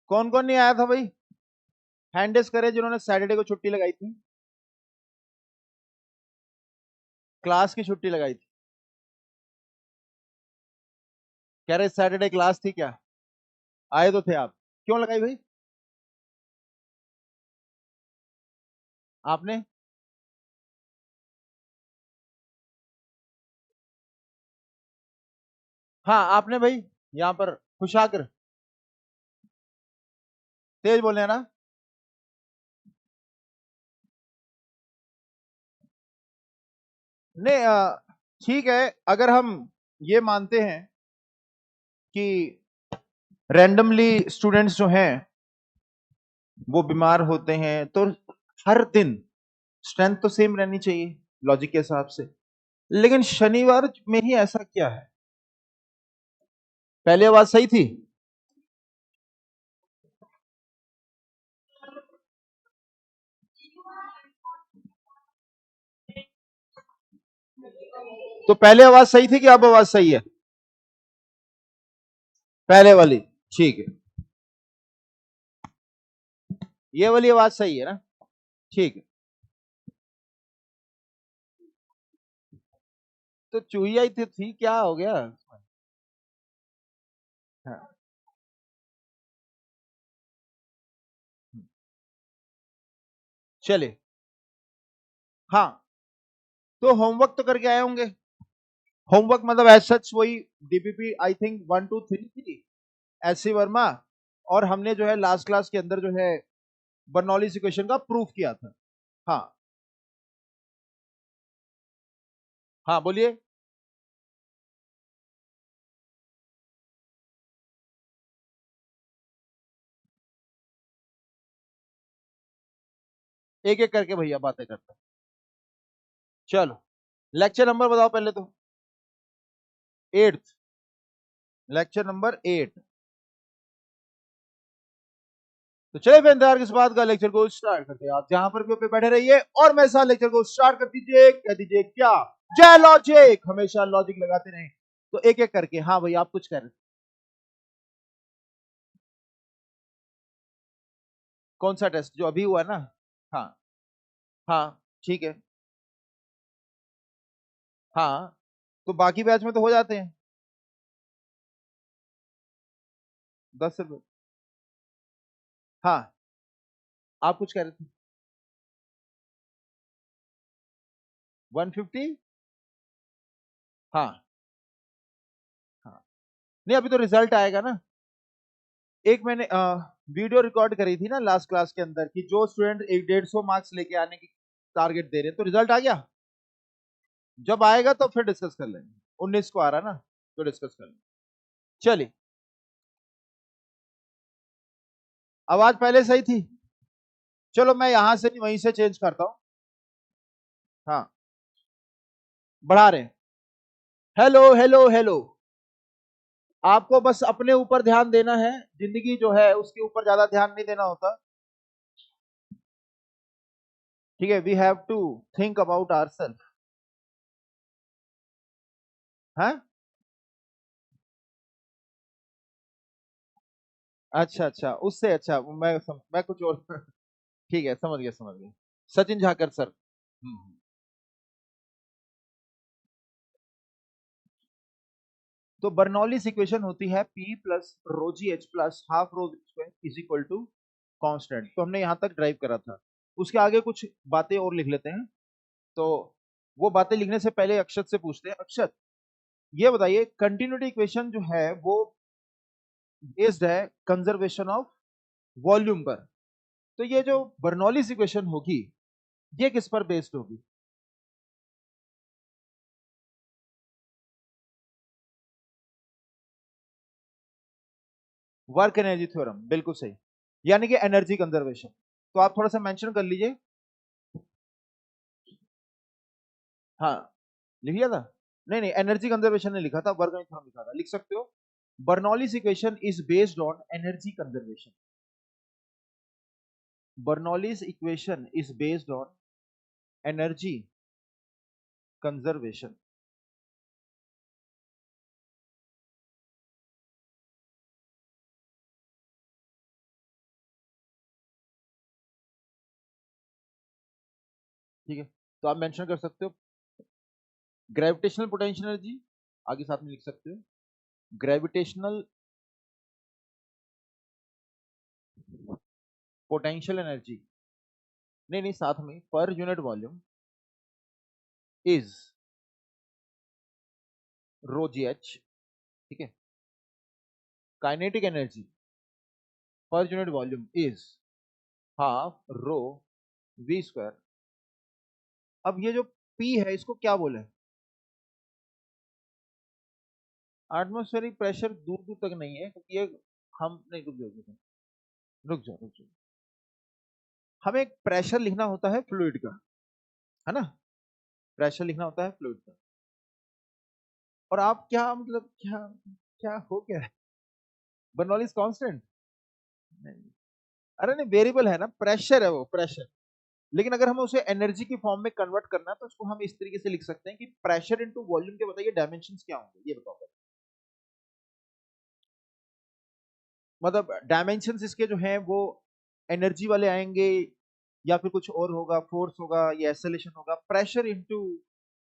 कौन कौन नहीं आया था भाई? हैंड रेस करे जिन्होंने सैटरडे को छुट्टी लगाई थी, क्लास की छुट्टी लगाई थी। कह रहे सैटरडे क्लास थी क्या? आए तो थे आप, क्यों लगाई भाई आपने? हाँ आपने भाई, यहाँ पर खुशाकर तेज बोले ना। नहीं ठीक है, अगर हम ये मानते हैं कि रैंडमली स्टूडेंट्स जो हैं वो बीमार होते हैं, तो हर दिन स्ट्रेंथ तो सेम रहनी चाहिए लॉजिक के हिसाब से। लेकिन शनिवार में ही ऐसा क्या है? पहले आवाज सही थी? तो पहले आवाज सही थी कि अब आवाज सही है? पहले वाली ठीक है, ये वाली आवाज सही है ना? ठीक है। तो चूहिया ही थी, क्या हो गया? हाँ। चलिए। हाँ, तो होमवर्क तो करके आए होंगे। होमवर्क मतलब एज सच वही डीपीपी आई थिंक 1 2 3 थी, एससी वर्मा। और हमने जो है लास्ट क्लास के अंदर जो है बर्नौलीज इक्वेशन का प्रूफ किया था। हाँ। हाँ बोलिए। एक एक करके भैया बातें करते हैं। चलो, लेक्चर नंबर बताओ पहले तो। 8th, lecture number 8। तो चलिए फिर इंतजार किस बात का, लेक्चर को स्टार्ट करते हैं। आप जहां पर भी पे बैठे रहिए और मेरे साथ लेक्चर को स्टार्ट कर दीजिए। कह दीजिए क्या? जय लॉजिक, हमेशा लॉजिक लगाते रहें। तो एक एक करके, हाँ भाई आप कुछ कह रहे थे? कौन सा टेस्ट जो अभी हुआ ना? हाँ। हाँ ठीक है। हाँ, तो बाकी बैच में तो हो जाते हैं 10 रुपए। हाँ, आप कुछ कह रहे थे? 150। हाँ। हाँ, नहीं अभी तो रिजल्ट आएगा ना। एक मैंने वीडियो रिकॉर्ड करी थी ना लास्ट क्लास के अंदर, कि जो स्टूडेंट 150 मार्क्स लेके आने की टारगेट दे रहे हैं, तो रिजल्ट आ गया। जब आएगा तो फिर डिस्कस कर लेंगे। 19 को आ रहा ना, तो डिस्कस कर लेंगे। चलिए। आवाज पहले सही थी? चलो मैं यहां से नहीं वहीं से चेंज करता हूं। हाँ, बढ़ा रहे हैं। Hello hello hello. आपको बस अपने ऊपर ध्यान देना है, जिंदगी जो है उसके ऊपर ज्यादा ध्यान नहीं देना होता। ठीक है, we have to think about our self. है। अच्छा अच्छा, उससे अच्छा मैं कुछ और ठीक है, समझ गया समझ गया। सचिन झाकर सर। तो बर्नौलीज इक्वेशन होती है P plus rho ji H plus half rho square is equal to constant. तो हमने यहां तक ड्राइव करा था। उसके आगे कुछ बातें और लिख लेते हैं। तो वो बातें लिखने से पहले अक्षत से पूछते हैं। अक्षत, ये बताइए कंटिन्यूटी इक्वेशन जो है वो बेस्ड है कंजर्वेशन ऑफ वॉल्यूम पर। तो ये जो बर्नौलीज इक्वेशन होगी, ये किस पर बेस्ड होगी? वर्क एनर्जी थ्योरम, बिल्कुल सही। यानी कि एनर्जी कंजर्वेशन। तो आप थोड़ा सा मेंशन कर लीजिए। हाँ, लिख लिया था? नहीं नहीं, एनर्जी कंजर्वेशन ने लिखा था, वर्क एनर्जी थ्योरम लिखा था, लिख सकते हो। Bernoulli's equation is based on energy conservation. Bernoulli's equation is based on energy conservation. ठीक है, तो आप मेंशन कर सकते हो ग्रेविटेशनल पोटेंशियल एनर्जी, आगे साथ में लिख सकते हो ग्रेविटेशनल पोटेंशियल एनर्जी, नहीं नहीं साथ में per unit volume is rho ji h, ठीक है, kinetic energy per unit volume is half rho we square. अब ये जो पी है इसको क्या बोले, एटमोस्फेरिक प्रेशर दूर दूर तक नहीं है, क्योंकि ये हम नहीं, रुक जाओ, हमें एक प्रेशर लिखना होता है फ्लूइड का, है ना, प्रेशर लिखना होता है फ्लूइड का, और आप क्या मतलब क्या क्या हो गया है, बर्नौलीज कांस्टेंट, नहीं, अरे नहीं वेरिएबल है ना, प्रेशर है वो प्रेशर, लेकिन अगर हमें उसे एनर्जी की फॉर्म में कन्वर्ट करना है तो उसको हम इस तरीके से लिख सकते हैं कि प्रेशर इनटू वॉल्यूम के, बताइए डायमेंशंस क्या होंगे, ये बताओ, मतलब डायमेंशंस इसके जो हैं वो एनर्जी वाले आएंगे या फिर कुछ और होगा, फोर्स होगा या एक्सेलरेशन होगा, प्रेशर इनटू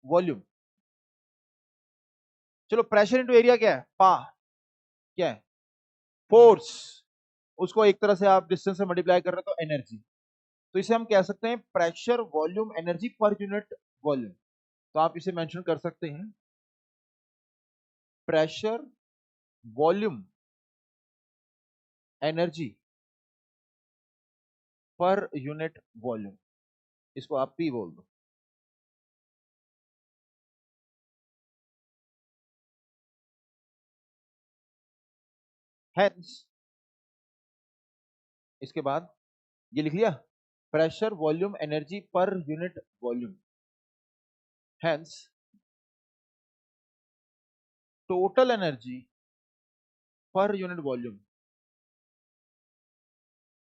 वॉल्यूम, चलो प्रेशर इनटू एरिया क्या है, पा, क्या है, फोर्स, उसको एक तरह से आप डिस्टेंस से मल्टीप्लाई कर रहे हो तो एनर्जी, तो इसे हम कह सकते हैं pressure volume energy per unit volume, तो आप इसे मेंशन कर सकते हैं pressure volume energy per unit volume, इसको आप पी बोल दो। हेंस इसके बाद ये लिख लिया pressure volume energy per unit volume, hence total energy per unit volume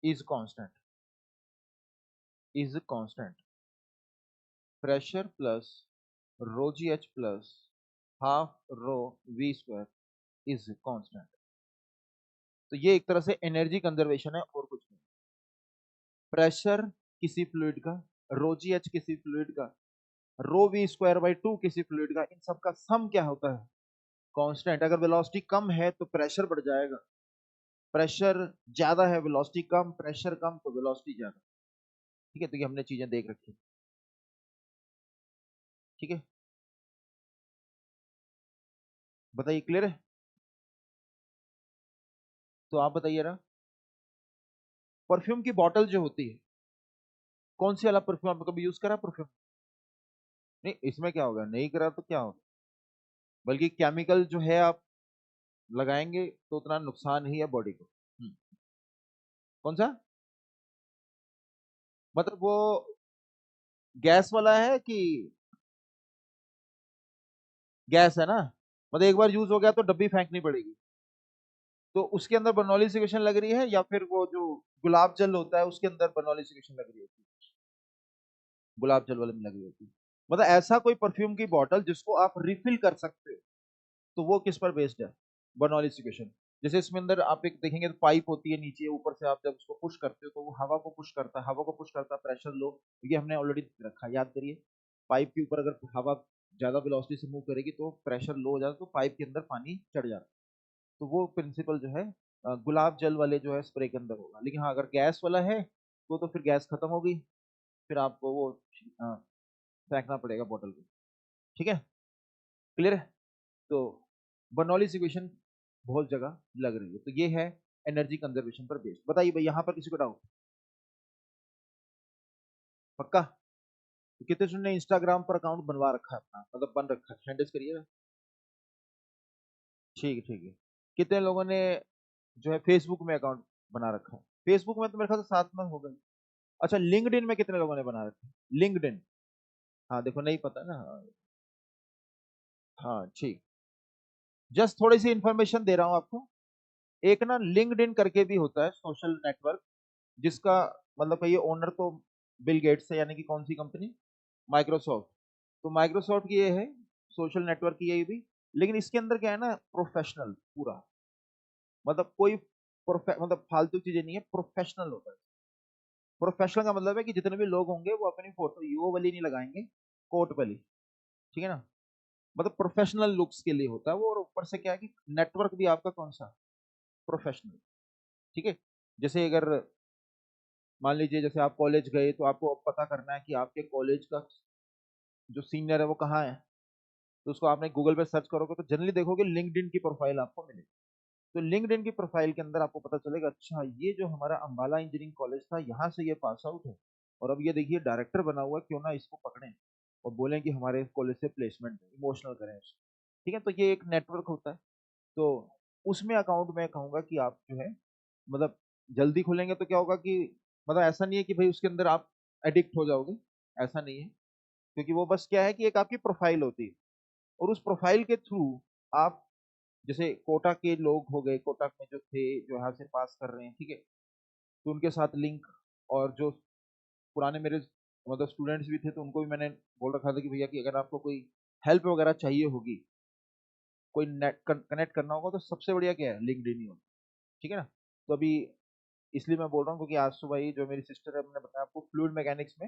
is constant, is constant, pressure plus rho ji H plus half rho we square is constant, तो ये एक तरह से एनर्जी कंजर्वेशन है और कुछ नहीं, प्रेशर किसी फ्लूइड का, रो जी एच किसी फ्लूइड का, रो वी स्क्वायर बाई टू किसी फ्लूइड का, इन सब का सम क्या होता है, कांस्टेंट। अगर वेलोसिटी कम है तो प्रेशर बढ़ जाएगा, प्रेशर ज्यादा है वेलोसिटी कम, प्रेशर कम तो वेलोसिटी ज्यादा, ठीक है, तो ये हमने चीजें देख रखी, ठीक है, बताइए क्लियर है, तो आप बताइए ना, परफ्यूम की बॉटल जो होती है, कौन सी वाला परफ्यूम आपने कभी यूज करा परफ्यूम, नहीं इसमें क्या होगा, नहीं करा तो क्या होगा, बल्कि केमिकल जो है आप लगाएंगे तो उतना नुकसान ही है बॉडी को। कौन सा, मतलब वो गैस वाला है कि, गैस है ना, मतलब एक बार यूज हो गया तो डब्बी फेंकनी पड़ेगी, तो उसके अंदर बर्नौली सिक्वेशन लग रही है या फिर वो जो गुलाब जल होता है उसके अंदर बर्नौली सिक्वेशन लग रही होती है, गुलाब जल वाले में लगी होती है, मतलब ऐसा कोई परफ्यूम की बॉटल जिसको आप रिफिल कर सकते हो, तो वो किस पर बेस्ड है, बर्नौली सिक्वेशन, जैसे इसमें अंदर आप एक देखेंगे तो पाइप होती है नीचे, ऊपर से आप जब उसको पुश करते हो तो वो हवा को पुश करता है, हवा को पुश करता है प्रेशर लो, ये हमने ऑलरेडी रखा, याद करिए, पाइप के ऊपर अगर हवा ज्यादा वेलोसिटी से मूव करेगी तो प्रेशर लो हो जाता है, तो पाइप के अंदर पानी चढ़ जाता है, तो वो प्रिंसिपल जो है गुलाब जल वाले जो है स्प्रे के अंदर होगा, लेकिन हाँ अगर गैस वाला है तो फिर गैस खत्म होगी, फिर आपको वो अ, फेंकना पड़ेगा बोतल को, ठीक है, क्लियर है, तो बर्नौली इक्वेशन बहुत जगह लग रही है, तो ये है एनर्जी कंजर्वेशन पर बेस्ड, बताइए भाई यहाँ पर किसी को डाउट, पक्का, तो कितने ने इंस्टाग्राम पर अकाउंट बनवा रखा है अपना, मतलब बन रखा है, हैंडल्स करिएगा, ठीक है ठीक है, कितने लोगों ने जो है फेसबुक में अकाउंट बना रखा है, फेसबुक में तो मेरे ख्याल से 7 में हो गए, अच्छा लिंक्डइन में कितने लोगों ने बना रखा है, लिंक्डइन, हाँ देखो नहीं पता ना, हाँ ठीक, जस्ट थोड़ी सी इंफॉर्मेशन दे रहा हूँ आपको, एक ना लिंक्डइन करके भी होता है सोशल नेटवर्क, जिसका मतलब ये ओनर तो बिल गेट्स है, यानी कि कौन सी कंपनी, माइक्रोसॉफ्ट, तो माइक्रोसॉफ्ट की ये है सोशल नेटवर्क की ये भी, लेकिन इसके अंदर क्या है ना प्रोफेशनल पूरा, मतलब कोई मतलब फालतू चीजें नहीं है, प्रोफेशनल होता है, प्रोफेशनल का मतलब है कि जितने भी लोग होंगे वो अपनी फोटो यो वाली नहीं लगाएंगे, कोट वाली, ठीक है ना। मतलब प्रोफेशनल लुक्स के लिए होता है वो, और ऊपर से क्या है कि नेटवर्क भी आपका कौन सा, प्रोफेशनल, ठीक है। जैसे अगर मान लीजिए जैसे आप कॉलेज गए तो आपको अब पता करना है कि आपके कॉलेज का जो सीनियर है वो कहाँ है, तो उसको आपने गूगल पे सर्च करोगे तो जनरली देखोगे लिंक्डइन की प्रोफाइल आपको मिलेगी। तो लिंक्डइन की प्रोफाइल के अंदर आपको पता चलेगा अच्छा ये जो हमारा अंबाला इंजीनियरिंग कॉलेज था यहाँ से ये पास आउट है, और अब ये देखिए डायरेक्टर बना हुआ है, क्यों ना इसको पकड़ें और बोलें कि हमारे कॉलेज से प्लेसमेंट इमोशनल करें उसको। ठीक है, तो ये एक नेटवर्क होता है। तो उसमें अकाउंट मैं कहूंगा कि आप जो है मतलब जल्दी खोलेंगे तो क्या होगा कि मतलब ऐसा नहीं है कि भाई उसके अंदर आप एडिक्ट हो जाओगे, ऐसा नहीं है। क्योंकि वो बस क्या है कि एक आपकी प्रोफाइल होती है, और उस प्रोफाइल के थ्रू आप जैसे कोटा के लोग हो गए, कोटा में जो थे जो यहाँ से पास कर रहे हैं, ठीक है, तो उनके साथ लिंक, और जो पुराने मेरे मतलब स्टूडेंट्स भी थे तो उनको भी मैंने बोल रखा था कि भैया कि अगर आपको कोई हेल्प वगैरह चाहिए होगी, कोई नेट कनेक्ट करना होगा तो सबसे बढ़िया क्या है, लिंक्डइन ही होगा, ठीक है ना। तो अभी इसलिए मैं बोल रहा हूँ क्योंकि आज सुबह ही जो मेरी सिस्टर है, मैंने बताया आपको, फ्लूइड मैकेनिक्स में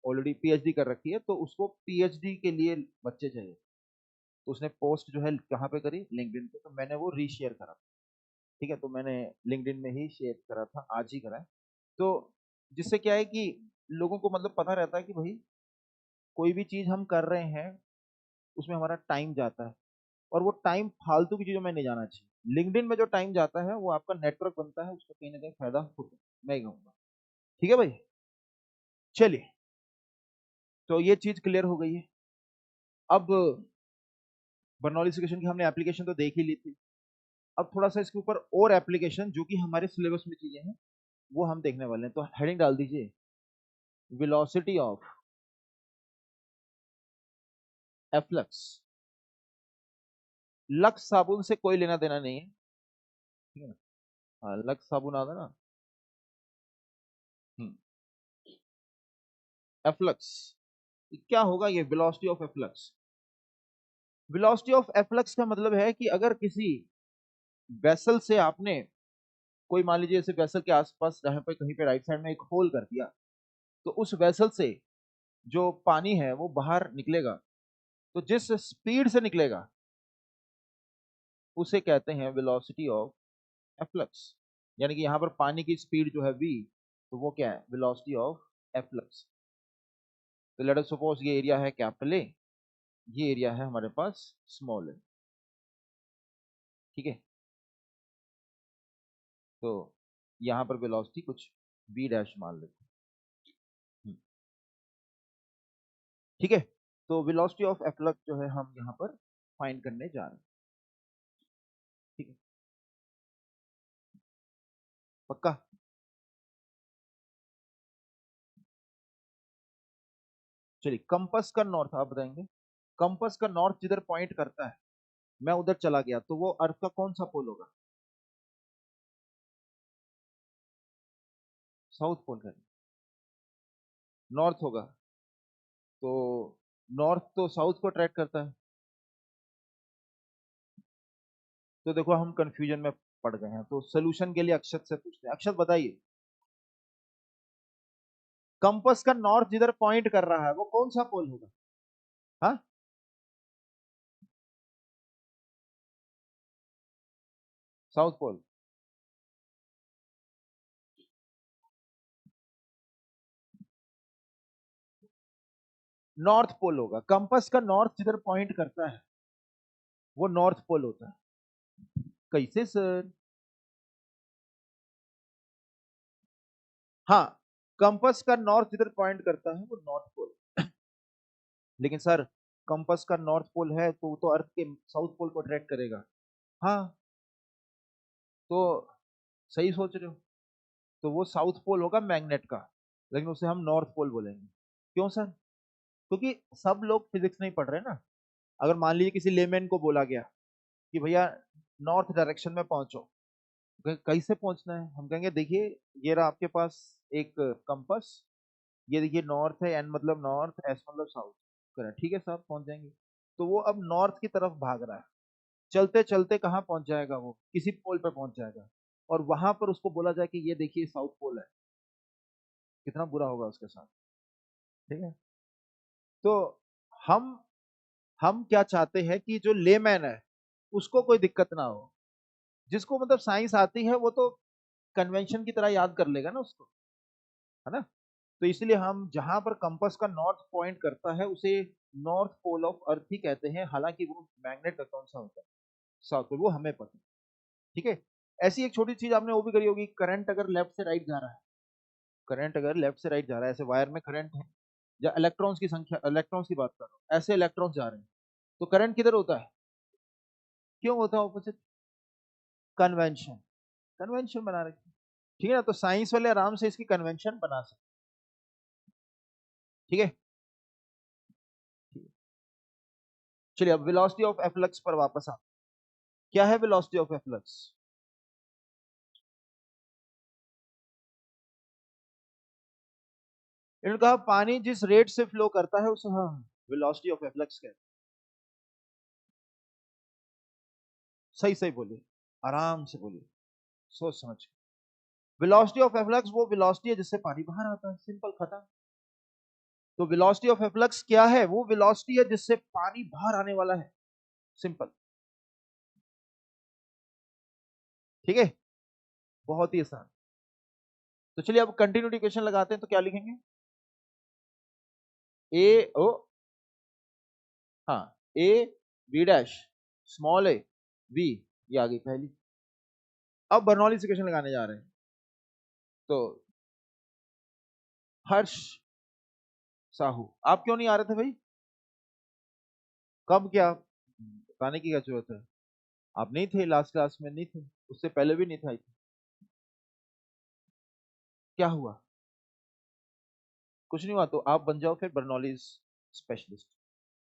ऑलरेडी पीएचडी कर रखी है, तो उसको पीएचडी के लिए बच्चे चाहिए, तो उसने पोस्ट जो है कहाँ पे करी, लिंक्डइन पे, तो मैंने वो रीशेयर करा। ठीक है, तो मैंने लिंक्डइन में ही शेयर करा था, आज ही करा है। तो जिससे क्या है कि लोगों को मतलब पता रहता है कि भाई कोई भी चीज हम कर रहे हैं उसमें हमारा टाइम जाता है, और वो टाइम फालतू की चीजों में नहीं जाना चाहिए। लिंक्डइन में जो टाइम जाता है वो आपका नेटवर्क बनता है, उसका कहीं ना कहीं फायदा होता है, मैं ही कहूंगा। ठीक है भाई, चलिए, तो ये चीज क्लियर हो गई है। अब बर्नौली सिक्वेशन की हमने एप्लीकेशन तो देख ही ली थी, अब थोड़ा सा इसके ऊपर और एप्लीकेशन जो कि हमारे सिलेबस में चीजें हैं वो हम देखने वाले हैं। तो हेडिंग डाल दीजिए, वेलोसिटी ऑफ एफ्लक्स। लक्स साबुन से कोई लेना देना नहीं है, ठीक है ना। हाँ, लक्स साबुन आता है ना। एफ्लक्स क्या होगा, ये velocity of efflux. Velocity of efflux का मतलब है कि अगर किसी वेसल से आपने कोई मान लीजिए जैसे वेसल के आसपास जहां पे कहीं पे राइट साइड में एक होल कर दिया, तो उस वेसल से जो पानी है वो बाहर निकलेगा, तो जिस स्पीड से निकलेगा उसे कहते हैं वेलोसिटी ऑफ एफ्लक्स। यानी कि यहां पर पानी की स्पीड जो है v, तो वो क्या है, वेलोसिटी ऑफ एफ्लक्स। तो लेट अस सपोज ये एरिया है कैपिटल ए, ये एरिया है हमारे पास स्मॉल ए, ठीक है। तो यहां पर वेलोसिटी कुछ v डैश मान लेते हैं, ठीक है। तो वेलोसिटी ऑफ एफ्लक्स जो है हम यहाँ पर फाइंड करने जा रहे हैं, ठीक है, पक्का। चलिए, कंपास का नॉर्थ आप बताएंगे। कंपास का नॉर्थ जिधर पॉइंट करता है, मैं उधर चला गया, तो वो अर्थ का कौन सा पोल होगा, साउथ पोल का, नॉर्थ होगा। तो नॉर्थ तो साउथ को ट्रैक करता है, तो देखो हम कंफ्यूजन में पड़ गए हैं, तो सोल्यूशन के लिए अक्षत से पूछते हैं। अक्षत बताइए, कंपास का नॉर्थ जिधर पॉइंट कर रहा है वो कौन सा पोल होगा। हाँ, साउथ पोल। नॉर्थ पोल होगा, कंपास का नॉर्थ जिधर पॉइंट करता है वो नॉर्थ पोल होता है। कैसे सर। हाँ, कंपास का नॉर्थ जिधर पॉइंट करता है वो नॉर्थ पोल। लेकिन सर, कंपास का नॉर्थ पोल है तो वो तो अर्थ के साउथ पोल को ट्रैक करेगा। हाँ, तो सही सोच रहे हो, तो वो साउथ पोल होगा मैग्नेट का, लेकिन उसे हम नॉर्थ पोल बोलेंगे। क्यों सर, क्योंकि सब लोग फिजिक्स नहीं पढ़ रहे ना। अगर मान लीजिए किसी लेमैन को बोला गया कि भैया नॉर्थ डायरेक्शन में पहुंचो, कैसे पहुंचना है, हम कहेंगे देखिए ये रहा आपके पास एक कंपास, ये देखिए नॉर्थ है, एन मतलब नॉर्थ, एस मतलब साउथ, करें ठीक है साहब, पहुंच जाएंगे। तो वो अब नॉर्थ की तरफ भाग रहा है, चलते चलते कहाँ पहुंच जाएगा, वो किसी पोल पे पहुंच जाएगा, और वहां पर उसको बोला जाए कि ये देखिए साउथ पोल है, कितना बुरा होगा उसके साथ। ठीक है, तो हम हम क्या चाहते हैं कि जो लेमैन है उसको कोई दिक्कत ना हो। जिसको मतलब साइंस आती है वो तो कन्वेंशन की तरह याद कर लेगा ना उसको, है ना। तो इसलिए हम जहां पर कंपास का नॉर्थ पॉइंट करता है उसे नॉर्थ पोल ऑफ अर्थ ही कहते हैं, हालांकि वो मैग्नेट का कौन सा होता है, साउथ पोल, वो हमें पता है। ठीक है, ऐसी एक छोटी चीज आपने वो भी करी होगी, करंट अगर लेफ्ट से राइट जा रहा है, करंट अगर लेफ्ट से राइट जा रहा है, ऐसे वायर में करंट है, या इलेक्ट्रॉन्स की संख्या, इलेक्ट्रॉन्स की बात कर रहा हूं, ऐसे इलेक्ट्रॉन्स जा रहे हैं, तो करंट किधर होता है, क्यों होता है ऑपोजिट, कन्वेंशन, कन्वेंशन बना रखी है। ठीक है ना, तो साइंस वाले आराम से इसकी कन्वेंशन बना सकते। ठीक है, चलिए अब वेलोसिटी ऑफ एफ्लक्स पर वापस आ, क्या है वेलोसिटी ऑफ एफ्लक्स। इन्होंने कहा पानी जिस रेट से फ्लो करता है उसे हम वेलोसिटी ऑफ एफ्लक्स कहते हैं। सही सही बोलिए, आराम से बोलिए, सोच समझ के। वेलोसिटी ऑफ एफ्लक्स वो वेलोसिटी है जिससे पानी बाहर आता है, सिंपल खत्म। तो वेलोसिटी ऑफ एफ्लक्स क्या है, वो वेलोसिटी है जिससे पानी बाहर आने वाला है, सिंपल। ठीक है, बहुत ही आसान। तो चलिए अब कंटिन्यूटी इक्वेशन लगाते हैं, तो क्या लिखेंगे, ए ओ, हाँ, A B dash small a v, ये आ गई पहली। अब बर्नौली इक्वेशन लगाने जा रहे हैं, तो हर्ष साहू, आप क्यों नहीं आ रहे थे भाई, कब, क्या बताने की क्या जरूरत है, आप नहीं थे लास्ट क्लास में, नहीं थे, उससे पहले भी नहीं था, क्या हुआ, कुछ नहीं हुआ, तो आप बन जाओ फिर बर्नौली स्पेशलिस्ट।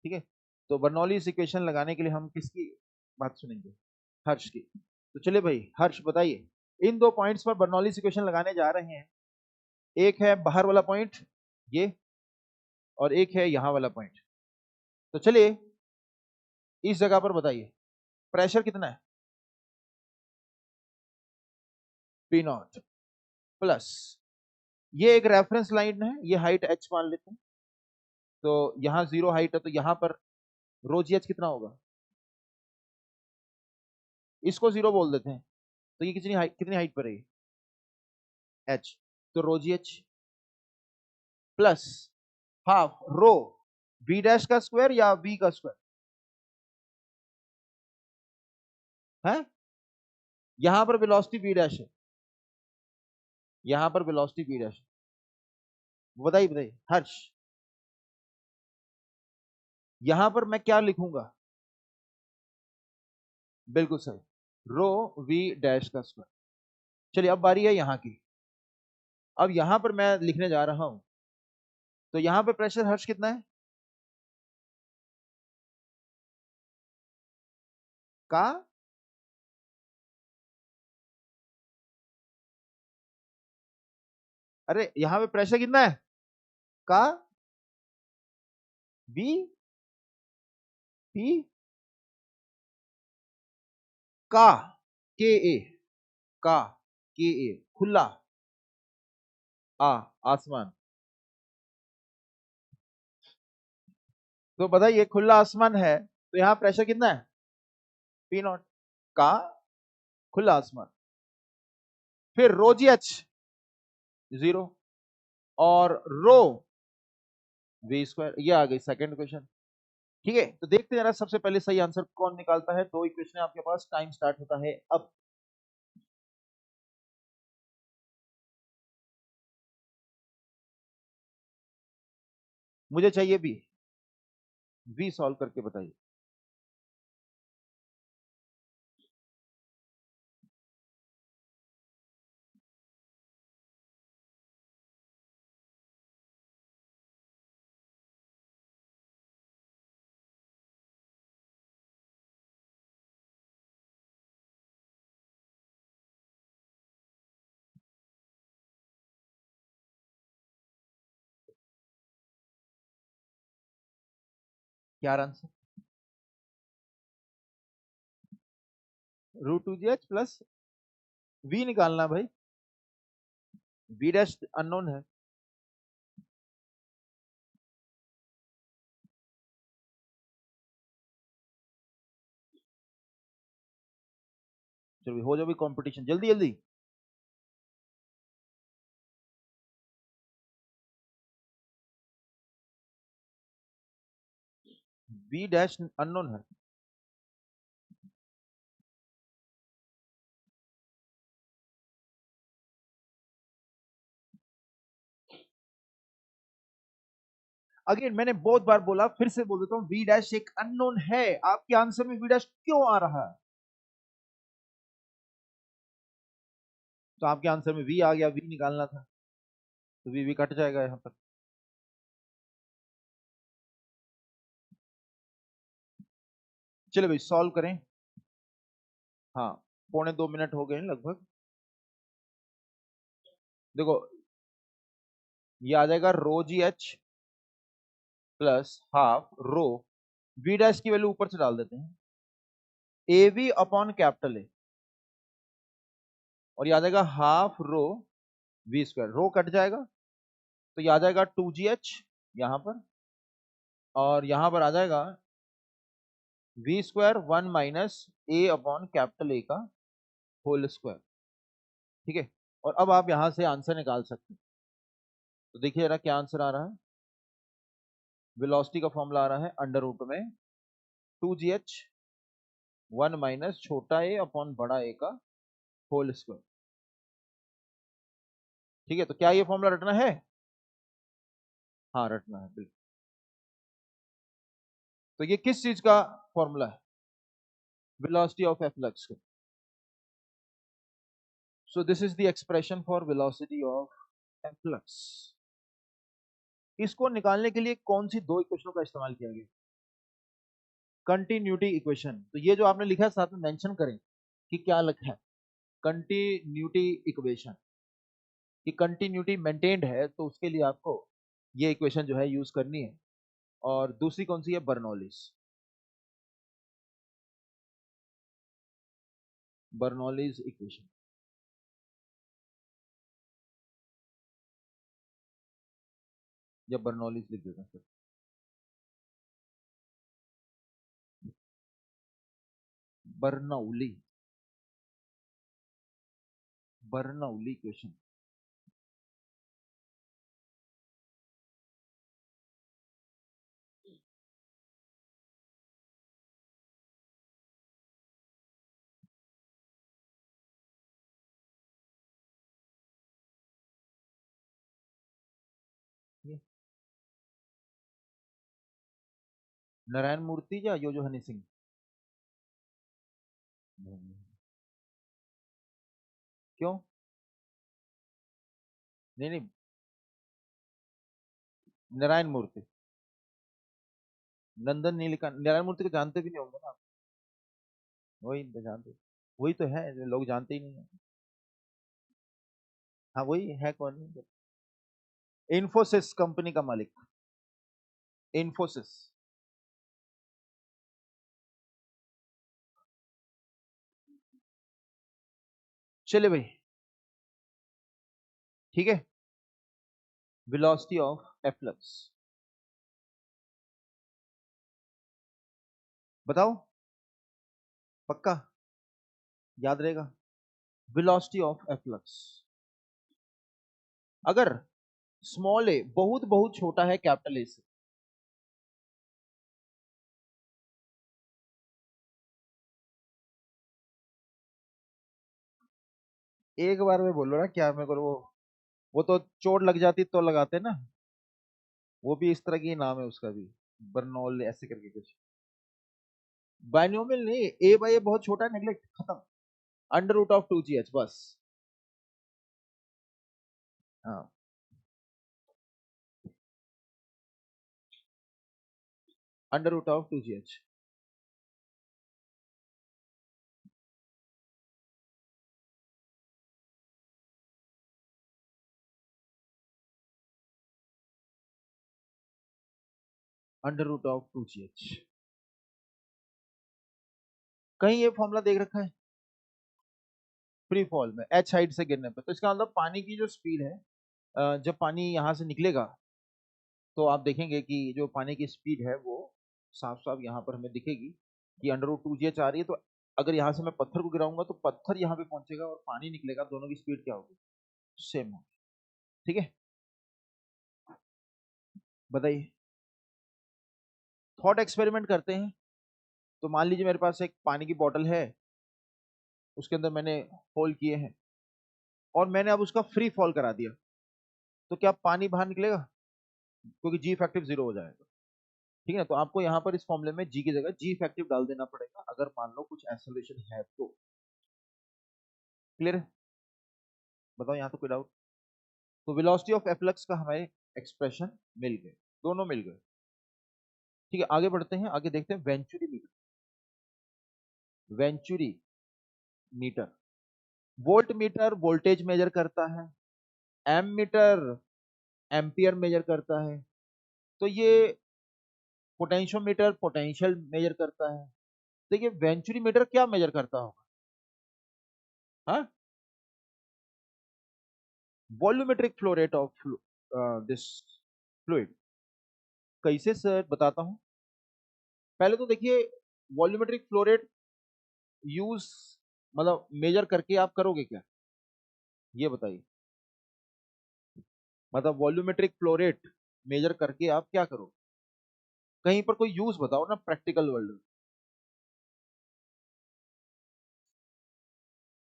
ठीक है, तो बर्नौली इक्वेशन लगाने के लिए हम किसकी बात सुनेंगे, हर्ष की। तो चलिए भाई हर्ष बताइए, इन दो पॉइंट्स पर बर्नौली इक्वेशन लगाने जा रहे हैं, एक है बाहर वाला पॉइंट ये, और एक है यहां वाला पॉइंट। तो चलिए इस जगह पर बताइए प्रेशर कितना है, पी नॉट प्लस, ये एक रेफरेंस लाइन है, ये हाइट एच मान लेते हैं, तो यहां जीरो हाइट है, तो यहां पर रो जी एच कितना होगा, इसको जीरो बोल देते हैं, तो ये कितनी हाइट पर है, एच, तो रो जी H plus half rho B dash का स्क्वायर या बी का स्क्वायर है, यहां पर वेलोसिटी बी डैश है, यहां पर वेलोसिटी बी डैश, बताइए बताइए हर्ष, यहां पर मैं क्या लिखूंगा, बिल्कुल सही, रो वी डैश का स्क्वायर। चलिए अब बारी है यहां की, अब यहां पर मैं लिखने जा रहा हूं, तो यहां पर प्रेशर हर्ष कितना है, का, अरे यहां पे प्रेशर कितना है, का, बी, पी, का, के ए, का, के ए, खुला, आ, आसमान, तो बताइए खुला आसमान है तो यहां प्रेशर कितना है, पी नॉट, का, खुला आसमान, फिर रो जी एच जीरो, और रो वी स्क्वायर, ये आ गई सेकंड क्वेश्चन। ठीक है, तो देखते हैं जरा सबसे पहले सही आंसर कौन निकालता है, दो इक्वेशन आपके पास, टाइम स्टार्ट होता है अब। मुझे चाहिए बी, बी सॉल्व करके बताइए, क्या answer, root two g H plus v निकालना भाई, वी डैश अननोन है, चलो हो जाओ भी कंपटीशन, जल्दी जल्दी। बी डैश अननोन है। अगेन मैंने बहुत बार बोला, फिर से बोल देता हूं, वी डैश एक अननोन है। आपके आंसर में वी डैश क्यों आ रहा है? तो आपके आंसर में वी आ गया, वी निकालना था, तो वी कट जाएगा यहां पर। चलो भाई सॉल्व करें। हाँ, 1.25 मिनट हो गए हैं लगभग। देखो, ये आ जाएगा rho ji H plus half rho, we dash की वैल्यू ऊपर से डाल देते हैं, A V upon capital A, और ये आ जाएगा half rho we square, rho cut जाएगा, तो ये आ जाएगा 2gh यहां पर, और यहां पर आ जाएगा v square 1 - a upon capital A का होल स्क्वायर। ठीक है, और अब आप यहां से आंसर निकाल सकते हैं। तो देखिए जरा क्या आंसर आ रहा है। वेलोसिटी का फॉर्मूला आ रहा है अंडर रूट में 2gh 1 - छोटा ए अपॉन बड़ा ए का होल स्क्वायर। ठीक है, तो क्या ये फॉर्मूला रटना है? हाँ रटना है बिल्कुल। तो ये किस चीज का फॉर्मूला है? वेलोसिटी ऑफ एफ्लक्स का। So this is the expression for velocity of efflux. इसको निकालने के लिए कौन सी दो इक्वेशनों का इस्तेमाल किया गया? Continuity equation. तो ये जो आपने लिखा है साथ में मेंशन करें कि क्या लिखा है। कंटिन्यूटी इक्वेशन, कि कंटिन्यूटी मेंटेन्ड है, तो उसके लिए आपको ये इक्वेशन जो है यूज करनी है। और दूसरी कौन सी है? बर्नौलीज। बर्नौलीज इक्वेशन, या बर्नौलीज लिख देता sir. Bernoulli, Bernoulli equation. Narayan Murthy या यो जो हनी सिंह? क्यों? नहीं नहीं, नारायण मूर्ति। नंदन नहीं लिखा, नारायण मूर्ति को जानते भी नहीं होंगे ना आप। वही तो जानते, वही तो है जो लोग जानते ही नहीं है। हाँ वही है, कौन नहीं? इन्फोसिस कंपनी का मालिक, इन्फोसिस। चले भाई, ठीक है। वेलोसिटी ऑफ एफ्लक्स बताओ, पक्का याद रहेगा? वेलोसिटी ऑफ एफ्लक्स, अगर स्मॉल ए बहुत बहुत छोटा है कैपिटल ए से, एक बार में बोलो ना क्या, मेरे को वो तो चोट लग जाती तो लगाते ना। वो भी इस तरह की नाम है उसका भी, बर्नौल ऐसे करके कुछ। बाइनोमियल नहीं, ए बाई ए बहुत छोटा है, नेग्लेक्ट, खत्म। अंडर रूट ऑफ 2gh बस। हाँ, under root of 2gh। Under root of 2gh। कहीं ये फॉर्मूला देख रखा है फ्री फॉल में, एच हाइट से गिरने पर? तो इसका मतलब पानी की जो स्पीड है, जब पानी यहां से निकलेगा, तो आप देखेंगे कि जो पानी की स्पीड है वो साफ साफ यहाँ पर हमें दिखेगी कि अंडर रूट 2gh आ रही है। तो अगर यहाँ से मैं पत्थर को गिराऊंगा तो पत्थर यहाँ पे पहुंचेगा और पानी निकलेगा, दोनों की स्पीड क्या होगी? सेम होगी। ठीक है, बताइए। थॉट एक्सपेरिमेंट करते हैं। तो मान लीजिए मेरे पास एक पानी की बोतल है, उसके अंदर मैंने होल किए हैं और मैंने अब उसका फ्री फॉल करा दिया, तो क्या पानी बाहर निकलेगा? क्योंकि जी इफेक्टिव 0 हो जाएगा। ठीक है, तो आपको यहाँ पर इस फॉर्मूले में जी की जगह जी इफेक्टिव डाल देना पड़ेगा, अगर मान लो कुछ एक्सेलरेशन है तो। क्लियर है? बताओ यहाँ तो कोई डाउट? तो वेलोसिटी ऑफ एफ्लक्स का हमें एक्सप्रेशन मिल गए, दोनों मिल गए। ठीक है, आगे बढ़ते हैं, आगे देखते हैं venturi meter. Venturi meter, volt meter voltage measure करता है, एम मीटर एम्पियर मेजर करता है, तो ये पोटेंशियोमीटर पोटेंशियल मेजर करता है। देखिए वेंचुरी मीटर क्या मेजर करता होगा? हाँ, volumetric flow rate of this fluid. कैसे सर? बताता हूं। पहले तो देखिए, वॉल्यूमेट्रिक फ्लो रेट यूज मतलब मेजर करके आप करोगे क्या, ये बताइए। मतलब वॉल्यूमेट्रिक फ्लो रेट मेजर करके आप क्या करोगे? कहीं पर कोई यूज बताओ ना, प्रैक्टिकल वर्ल्ड में।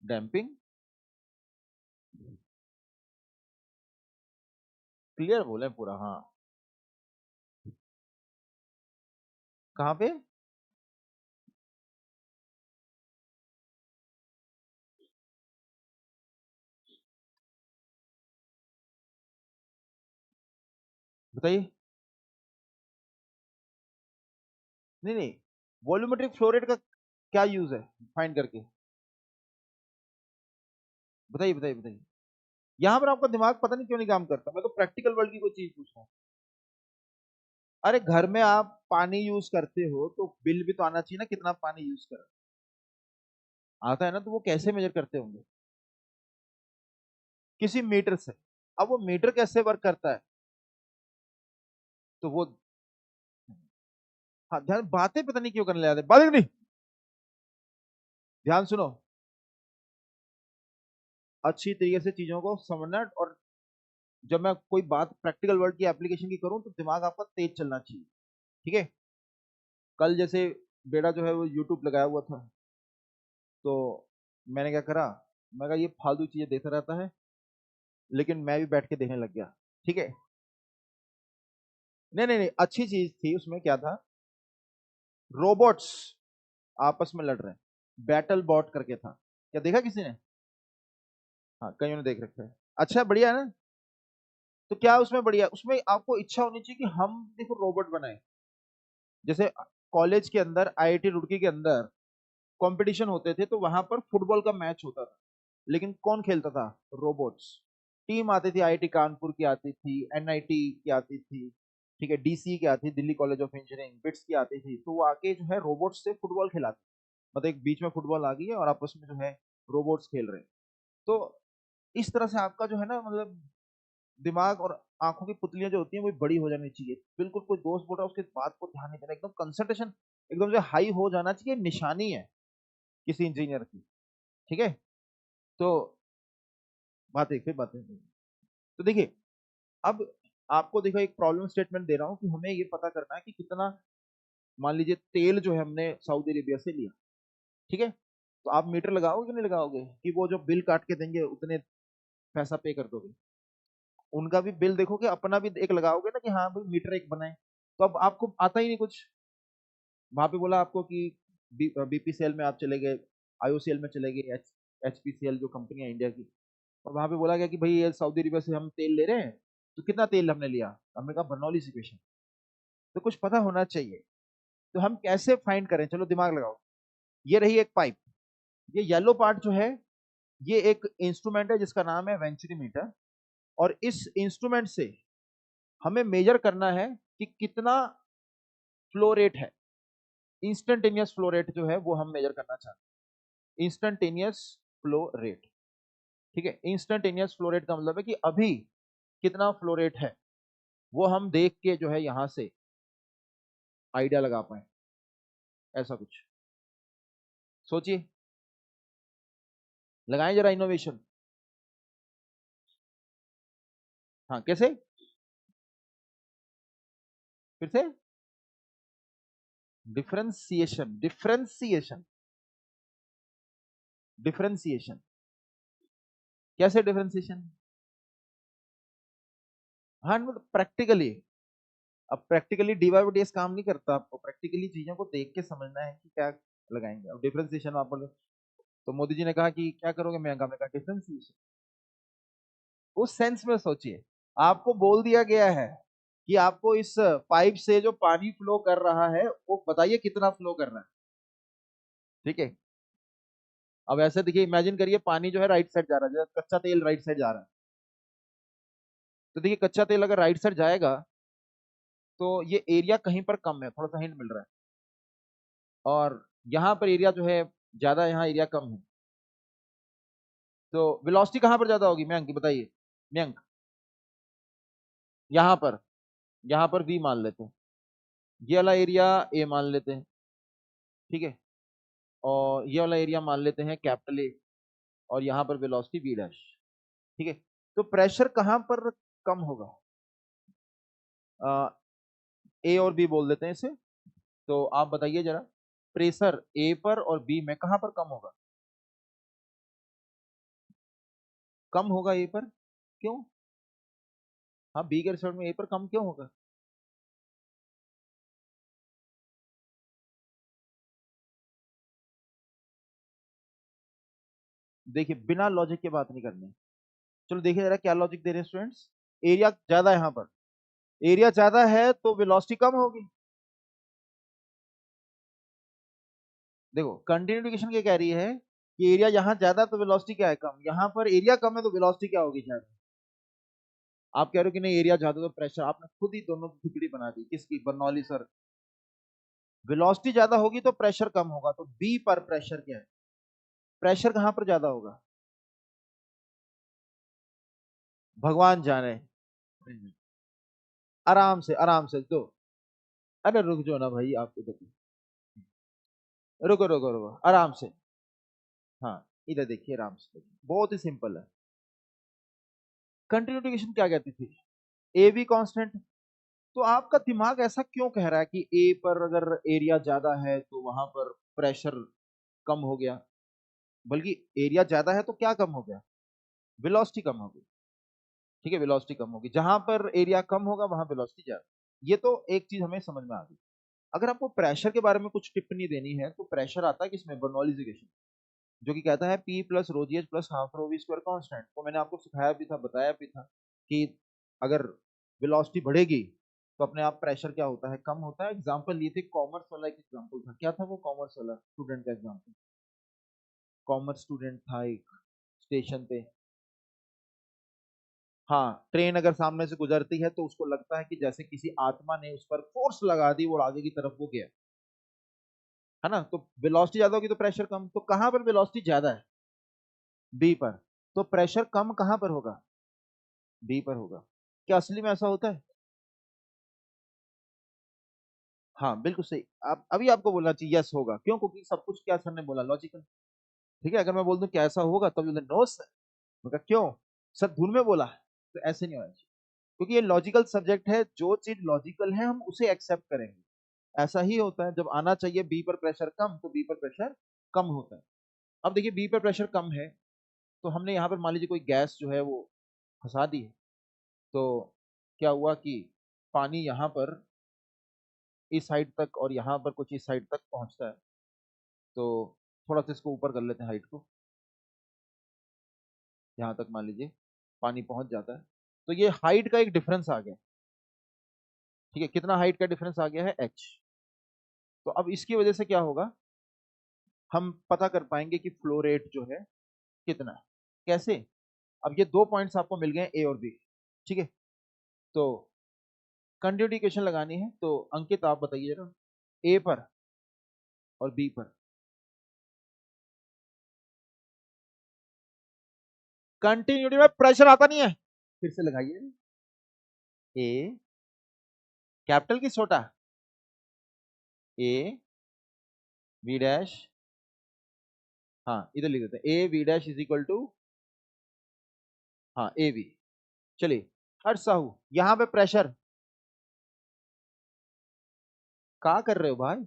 डैम्पिंग। क्लियर बोले पूरा, हाँ। कहाँ पे? बताइए। नहीं नहीं, वॉल्यूमेट्रिक फ्लो रेट का क्या यूज है फाइंड करके? बताइए बताइए बताइए। यहां पर आपका दिमाग पता नहीं क्यों नहीं काम करता, मैं तो प्रैक्टिकल वर्ल्ड की कोई चीज पूछ रहा हूँ। अरे घर में आप पानी यूज करते हो तो बिल भी तो आना चाहिए ना, कितना पानी यूज कर आता है ना, तो वो कैसे मेजर करते होंगे? किसी मीटर से। अब वो मीटर कैसे वर्क करता है? तो वो, हाँ ध्यान, बातें पता नहीं क्यों करने लगे, बातें नहीं। ध्यान सुनो, अच्छी तरीके से चीजों को समझना, और जब मैं कोई बात प्रैक्टिकल वर्ड की एप्लीकेशन की करूं तो दिमाग आपका तेज चलना चाहिए। ठीक है, कल जैसे बेटा जो है वो यूट्यूब लगाया हुआ था, तो मैंने क्या करा, मैं कहा ये फालतू चीजें देखता रहता है, लेकिन मैं भी बैठ के देखने लग गया। ठीक है, नहीं नहीं नहीं, अच्छी चीज थी, उसमें क्या था, रोबोट्स आपस में लड़ रहे हैं, बैटल बॉट करके था। क्या देखा किसी ने? हाँ, कईयों ने देख रखा है। अच्छा, बढ़िया है ना? तो क्या उसमें बढ़िया, उसमें आपको इच्छा होनी चाहिए कि हम देखो रोबोट बनाए। जैसे कॉलेज के अंदर, आईआईटी रुड़की के अंदर कंपटीशन होते थे, तो वहां पर फुटबॉल का मैच होता था, लेकिन कौन खेलता था? रोबोट्स। टीम आती थी, आईआईटी कानपुर की आती थी, एनआईटी की आती थी, ठीक है, डीसी की आती थी, Delhi college of engineering, bits की आती थी, तो वो आके जो है रोबोट्स से फुटबॉल खिलाते। मतलब एक बीच में फुटबॉल आ गई है और आपस में जो है रोबोट्स खेल रहे हैं। तो इस तरह से आपका जो है ना, मतलब दिमाग और आंखों की पुतलियां जो होती हैं वो बड़ी हो जानी चाहिए। बिल्कुल कोई दोस्त बोल रहा है उसके बात को ध्यान नहीं देना, एकदम कंसंट्रेशन एकदम जो हाई हो जाना चाहिए, निशानी है किसी इंजीनियर की। ठीक है, तो बातें तो देखिए, अब आपको देखो एक प्रॉब्लम स्टेटमेंट दे रहा हूं कि हमें ये पता करना है कि कितना, मान लीजिए तेल जो है हमने सऊदी अरेबिया से लिया। ठीक है, तो आप मीटर लगाओगे कि नहीं लगाओगे कि वो जो बिल काट के देंगे उतने पैसा पे कर दोगे? उनका भी बिल देखोगे, अपना भी एक लगाओगे ना कि हाँ भाई मीटर एक बनाए। तो अब आपको आता ही नहीं कुछ, वहां पे बोला आपको कि बीपीसीएल में आप चले गए, आईओसीएल में चले गए, एचपीसीएल जो कंपनी है इंडिया की, और वहां पे बोला गया कि भाई ये सऊदी अरेबिया से हम तेल ले रहे हैं, तो कितना तेल हमने लिया? हमने कहा बर्नौली इक्वेशन। तो कुछ पता होना चाहिए, तो हम कैसे फाइंड करें? चलो दिमाग लगाओ। ये रही एक पाइप, ये येलो पार्ट जो है ये एक इंस्ट्रूमेंट है जिसका नाम है वेंचुरी मीटर, और इस इंस्ट्रूमेंट से हमें मेजर करना है कि कितना फ्लो रेट है। इंस्टेंटेनियस फ्लो रेट जो है वो हम मेजर करना चाहते हैं, इंस्टेंटेनियस फ्लो रेट। ठीक है, इंस्टेंटेनियस फ्लो रेट का मतलब है कि अभी कितना फ्लो रेट है, वो हम देख के जो है यहां से आइडिया लगा पाए, ऐसा कुछ। सोचिए, लगाएं जरा इनोवेशन। हाँ, कैसे? फिर से। Differentiation, differentiation, differentiation. कैसे डिफरेंशिएशन? हाँ, मतलब प्रैक्टिकली। अब प्रैक्टिकली डीवाई बाई डीएक्स काम नहीं करता, आपको प्रैक्टिकली चीजों को देख के समझना है कि क्या लगाएंगे। अब डिफरेंशिएशन आप बोले तो मोदी जी ने कहा कि क्या करोगे, मैं हमने कहा डिफरेंशिएशन। उस सेंस में सोचिए, आपको बोल दिया गया है कि आपको इस पाइप से जो पानी फ्लो कर रहा है वो बताइए कितना फ्लो कर रहा है। ठीक है, अब ऐसे देखिए, इमेजिन करिए पानी जो है राइट साइड जा रहा है, जैसे कच्चा तेल राइट साइड जा रहा है। तो देखिए, कच्चा तेल अगर राइट साइड जाएगा तो ये एरिया कहीं पर कम है, थोड़ा सा हिंट मिल रहा है, और यहाँ पर एरिया जो है ज्यादा, यहाँ एरिया कम है। तो वेलोसिटी कहां पर ज्यादा होगी मयंक, बताइए मयंक। यहाँ पर, यहाँ पर वी मान लेते हैं, ये वाला एरिया ए मान लेते हैं, ठीक है, और ये वाला एरिया मान लेते हैं कैपिटल ए, और यहाँ पर वेलोसिटी वी डैश। ठीक है, तो प्रेशर कहां पर कम होगा? ए और बी बोल देते हैं इसे। तो आप बताइए जरा, प्रेशर ए पर और बी में कहां पर कम होगा? कम होगा ए पर, क्यों? हाँ, बी के रिजल्ट में ए पर कम क्यों होगा? देखिए, बिना लॉजिक के बात नहीं करनी। चलो देखिए जरा क्या लॉजिक दे रहे हैं स्टूडेंट्स। एरिया ज्यादा है, यहाँ पर एरिया ज्यादा है तो वेलोसिटी कम होगी। देखो, कंटिन्यूटी क्या कह रही है कि एरिया यहाँ ज्यादा तो वेलोसिटी क्या है, कम। यहाँ पर एरिया कम है तो वेलोसिटी क्या होगी, ज्यादा। आप कह रहे हो कि नहीं एरिया ज्यादा तो प्रेशर, आपने खुद ही दोनों की खिचड़ी बना दी। किसकी? Bernoulli sir. वेलोसिटी ज्यादा होगी तो प्रेशर कम होगा, तो बी पर प्रेशर क्या है? प्रेशर कहां पर ज्यादा होगा? भगवान जाने। आराम से दो। अरे रुक जाओ ना भाई, आपको देखो, रुको रुको रुको, आराम से। हाँ, इधर देखिए, आराम से देखिए, बहुत ही सिंपल है। कंटिन्यूटी क्या कहती थी? A be constant. तो आपका दिमाग ऐसा क्यों कह रहा है कि ए पर अगर एरिया ज्यादा है तो वहां पर प्रेशर कम हो गया? बल्कि एरिया ज्यादा है तो क्या कम हो गया? वेलोसिटी कम हो गई। ठीक है, वेलोसिटी कम होगी, जहां पर एरिया कम होगा वहां वेलोसिटी ज्यादा। ये तो एक चीज हमें समझ में आ गई। अगर आपको प्रेशर के बारे में कुछ टिप्पणी देनी है तो प्रेशर आता है किसमें? बर्नौलीज इक्वेशन, जो कि कहता है P plus rho ji H plus half rho we square constant. तो मैंने आपको सिखाया भी था, बताया भी था कि अगर वेलोसिटी बढ़ेगी तो अपने आप प्रेशर क्या होता है? कम होता है। एग्जाम्पल लिए थे, कॉमर्स वाला एक एग्जाम्पल था। क्या था वो कॉमर्स वाला स्टूडेंट का एग्जाम्पल? कॉमर्स स्टूडेंट था एक, स्टेशन पे। हाँ, ट्रेन अगर सामने से गुजरती है तो उसको लगता है कि जैसे किसी आत्मा ने उस पर फोर्स लगा दी और आगे की तरफ वो गया, है ना। तो वेलोसिटी ज्यादा होगी तो प्रेशर कम। तो कहां पर वेलोसिटी ज्यादा है? बी पर। तो प्रेशर कम कहां पर होगा? बी पर होगा। क्या असली में ऐसा होता है? हाँ, बिल्कुल सही। आप अभी आपको बोलना चाहिए यस होगा, क्यों? क्योंकि सब कुछ क्या सर ने बोला, लॉजिकल। ठीक है, अगर मैं बोल दूं क्या ऐसा होगा तब बोलते नो सर। मैं कहा क्यों? सर धुन में बोला। तो ऐसे नहीं होना चाहिए, क्योंकि ये लॉजिकल सब्जेक्ट है। जो चीज लॉजिकल है हम उसे एक्सेप्ट करेंगे। ऐसा ही होता है, जब आना चाहिए बी पर प्रेशर कम तो बी पर प्रेशर कम होता है। अब देखिए, बी पर प्रेशर कम है तो हमने यहाँ पर मान लीजिए कोई गैस जो है वो फंसा दी है। तो क्या हुआ कि पानी यहाँ पर इस साइड तक और यहाँ पर कुछ इस साइड तक पहुंचता है। तो थोड़ा सा इसको ऊपर कर लेते हैं हाइट को, यहाँ तक मान लीजिए पानी पहुंच जाता है। तो ये हाइट का एक डिफरेंस आ गया। ठीक है, कितना हाइट का डिफरेंस आ गया है? h। तो अब इसकी वजह से क्या होगा, हम पता कर पाएंगे कि फ्लो रेट जो है कितना है। कैसे? अब ये दो पॉइंट्स आपको मिल गए ए और बी। ठीक है, तो कंटिन्यूटी इक्वेशन लगानी है। तो अंकित आप बताइए जरा, ए पर और बी पर कंटिन्यूटी में प्रेशर आता नहीं है। फिर से लगाइए, ए कैपिटल की छोटा, ए बी डैश हाँ इधर लिख देते हैं ए v dash is equal to, हाँ ए वी। चलिए हर्ष साहू, यहां पे प्रेशर क्या कर रहे हो भाई?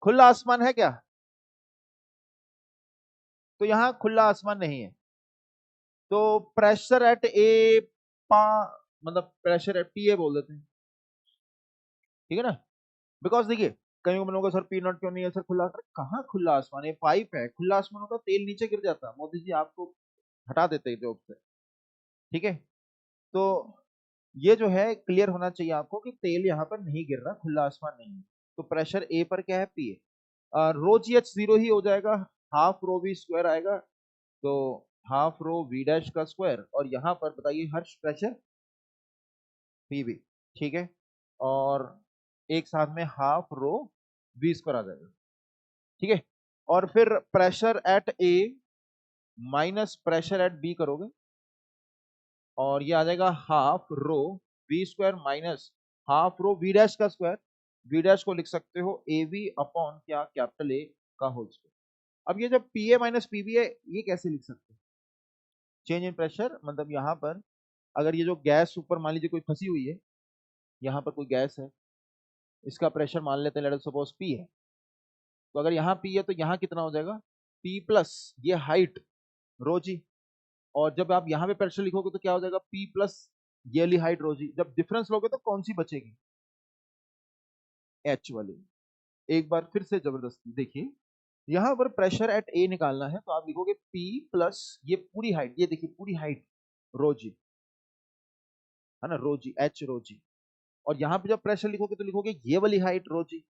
खुला आसमान है क्या? तो यहां खुला आसमान नहीं है, तो प्रेशर एट ए पा, मतलब प्रेशर एट पी ए बोल देते हैं, ठीक है ना? बिकॉज देखिए कहीं को बनोगा सर पी नॉट क्यों नहीं है सर खुला, कहाँ खुला आसमान है, पाइप है, खुला आसमान होता तेल नीचे गिर जाता, मोदी जी आपको हटा देते जॉब से, ठीक है? तो ये जो है क्लियर होना चाहिए आपको कि तेल यहाँ पर नहीं गिर रहा, खुला आसमान नहीं है। तो प्रेशर ए पर क्या है, P A. Rho ji H zero ही हो जाएगा, हाफ रो वी स्क्वायर आएगा, तो हाफ रो वी डैश का स्क्वायर, और यहाँ पर बताइए हर्ष प्रेशर पी वी, ठीक है? और एक साथ में हाफ रो वी स्क्वायर आ जाएगा, ठीक है? और फिर pressure at A minus pressure at B करोगे, और ये आ जाएगा half rho we square minus half rho we dash का स्क्वायर। वी डैश को लिख सकते हो ए वी अपॉन क्या, कैपिटल ए का होल स्क्वायर। अब ये जब P A minus P B है, ये कैसे लिख सकते हैं? चेंज इन प्रेशर, मतलब यहाँ पर अगर ये जो गैस ऊपर मान लीजिए कोई फंसी हुई है, यहाँ पर कोई गैस है, इसका प्रेशर मान लेते हैं लेट अस सपोज पी है, तो अगर यहाँ पी है तो यहाँ कितना हो जाएगा, पी प्लस ये हाइट रो जी, और जब आप यहाँ पे प्रेशर लिखोगे तो क्या हो जाएगा, पी प्लस ये वाली हाइट रो जी। जब डिफरेंस लोगे तो कौन सी बचेगी, एच वाली। एक बार फिर से जबरदस्ती देखिए, यहां पर प्रेशर एट ए निकालना है, तो आप लिखोगे पी प्लस ये पूरी हाइट, ये देखिए पूरी हाइट रो जी, है ना, रो जी एच रो जी। और यहाँ पे जब प्रेशर लिखोगे तो लिखोगे ये वाली हाइट रो जी।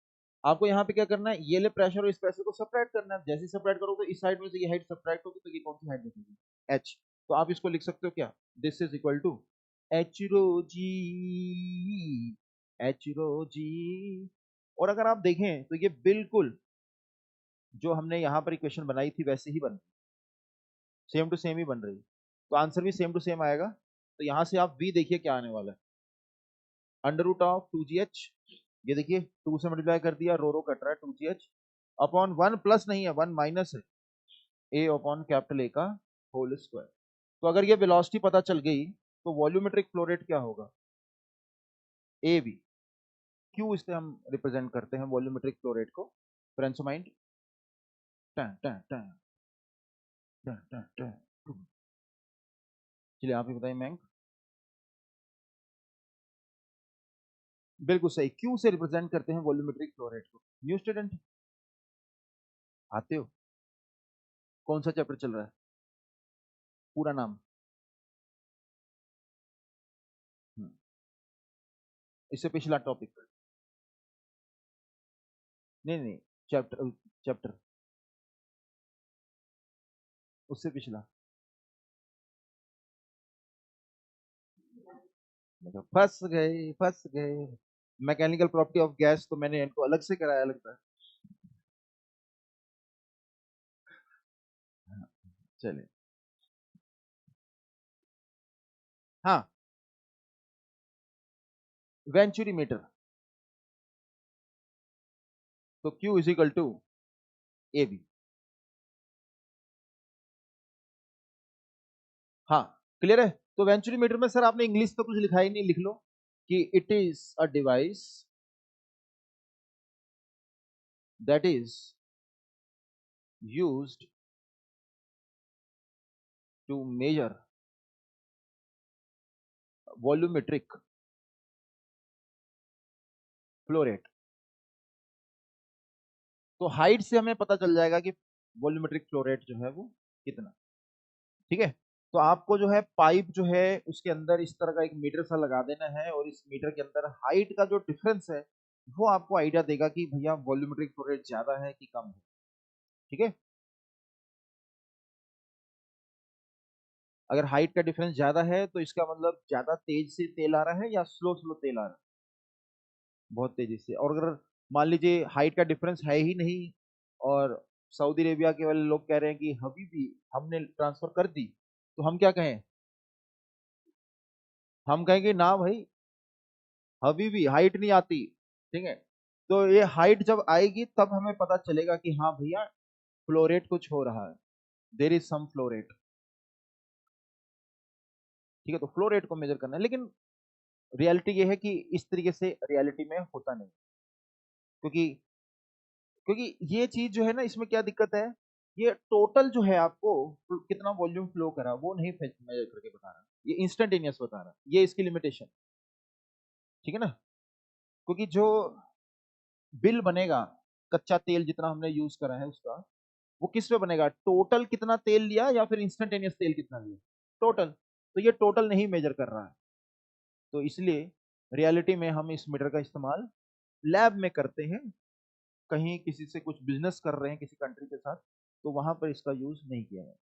आपको यहाँ पे क्या करना है, ये ले प्रेशर और इस प्रेशर को सब्ट्रैक्ट करना है, जैसे सब्ट्रैक्ट करोगे तो इस साइड में से ये हाइट सब्ट्रैक्ट होगी, तो ये कौन सी हाइट बचेगी, एच। तो आप इसको लिख सकते हो क्या, this is equal to H rho ji, H rho G. और अगर आप देखें तो ये बिल्कुल जो हमने यहाँ पर इक्वेशन बनाई थी वैसे ही बन, सेम टू सेम ही बन रही, तो आंसर भी सेम टू सेम आएगा। तो यहाँ से आप v देखिए क्या आने वाला है, under root of two g h, ये देखिए टू से मल्टीप्लाई कर दिया, रो रो कट रहा है, two g h upon one plus नहीं है वन माइनस है, ए अपॉन कैपिटल ए का होल स्क्वायर। तो अगर ये वेलोसिटी पता चल गई तो वॉल्यूमेट्रिक फ्लो रेट क्या होगा, ए बी। क्यों इससे हम रिप्रेजेंट करते हैं वॉल्यूमेट्रिक फ्लो रेट को, फ्रेंड्स माइंड, चलिए आप ही बताइए मैंग। बिल्कुल सही, क्यू से रिप्रेजेंट करते हैं वॉल्यूमेट्रिक फ्लो रेट को। न्यू स्टूडेंट आते हो, कौन सा चैप्टर चल रहा है, पूरा नाम? इससे पिछला टॉपिक, नहीं नहीं, चैप्टर चैप्टर उससे पिछला। फंस गए फंस गए, मैकेनिकल प्रॉपर्टी ऑफ गैस तो मैंने इनको अलग से कराया लगता है। हाँ, चलिए, हाँ वेंचुरी मीटर, तो Q is equal to A B. हाँ क्लियर है। तो वेंचुरी मीटर में सर आपने इंग्लिश तो कुछ लिखा ही नहीं, लिख लो कि it is a device that is used to measure volumetric flow rate. तो हाइट से हमें पता चल जाएगा कि वॉल्यूमेट्रिक फ्लो रेट जो है वो कितना, ठीक है? तो आपको जो है पाइप जो है उसके अंदर इस तरह का एक मीटर सा लगा देना है, और इस मीटर के अंदर हाइट का जो डिफरेंस है वो आपको आइडिया देगा कि भैया वॉल्यूमेट्रिक फ्लो रेट ज्यादा है कि कम है, ठीक है? अगर हाइट का डिफरेंस ज्यादा है तो इसका मतलब ज्यादा तेज से तेल आ रहा है या स्लो स्लो तेल आ रहा है, बहुत तेजी से। और अगर मान लीजिए हाइट का डिफरेंस है ही नहीं, और सऊदी अरेबिया के वाले लोग कह रहे हैं कि अभी भी हमने ट्रांसफर कर दी, तो हम क्या कहें, हम कहेंगे ना भाई, अभी भी हाइट नहीं आती, ठीक है? तो ये हाइट जब आएगी तब हमें पता चलेगा कि हाँ भैया फ्लो रेट कुछ हो रहा है, there is some flow rate, ठीक है। तो फ्लो रेट को मेजर करना है, लेकिन रियलिटी ये है कि इस तरीके से रियलिटी में होता नहीं, क्योंकि क्योंकि ये चीज जो है ना, इसमें क्या दिक्कत है, ये टोटल जो है आपको कितना वॉल्यूम फ्लो करा वो नहीं मेजर करके बता रहा, ये इंस्टेंटेनियस बता रहा, ये इसकी लिमिटेशन, ठीक है ना। क्योंकि जो बिल बनेगा कच्चा तेल जितना हमने यूज करा है उसका, वो किस पे बनेगा, टोटल कितना तेल लिया या फिर इंस्टेंटेनियस तेल कितना लिया, टोटल। तो ये टोटल नहीं मेजर कर रहा है, तो इसलिए रियलिटी में हम इस मीटर का इस्तेमाल लैब में करते हैं, कहीं किसी से कुछ बिजनेस कर रहे हैं किसी कंट्री के साथ, तो वहां पर इसका यूज नहीं किया है।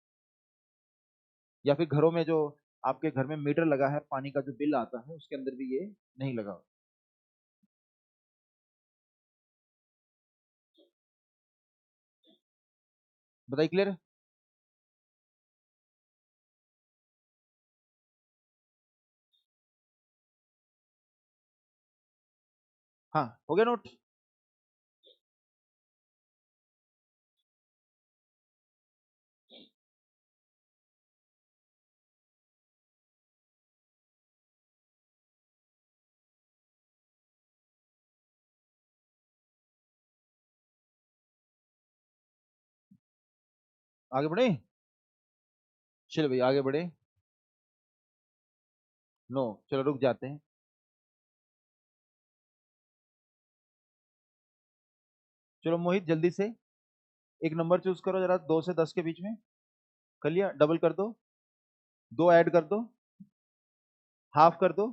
या फिर घरों में जो आपके घर में मीटर लगा है, पानी का जो बिल आता है उसके अंदर भी ये नहीं लगा। बताइए, क्लियर है? हाँ, हो गया नोट। आगे बढ़े, चलो भाई आगे बढ़े। नो, चलो रुक जाते हैं। चलो मोहित जल्दी से एक नंबर चूज करो जरा, 2 से 10 के बीच में। कर लिया, डबल कर दो, दो ऐड कर दो, हाफ कर दो,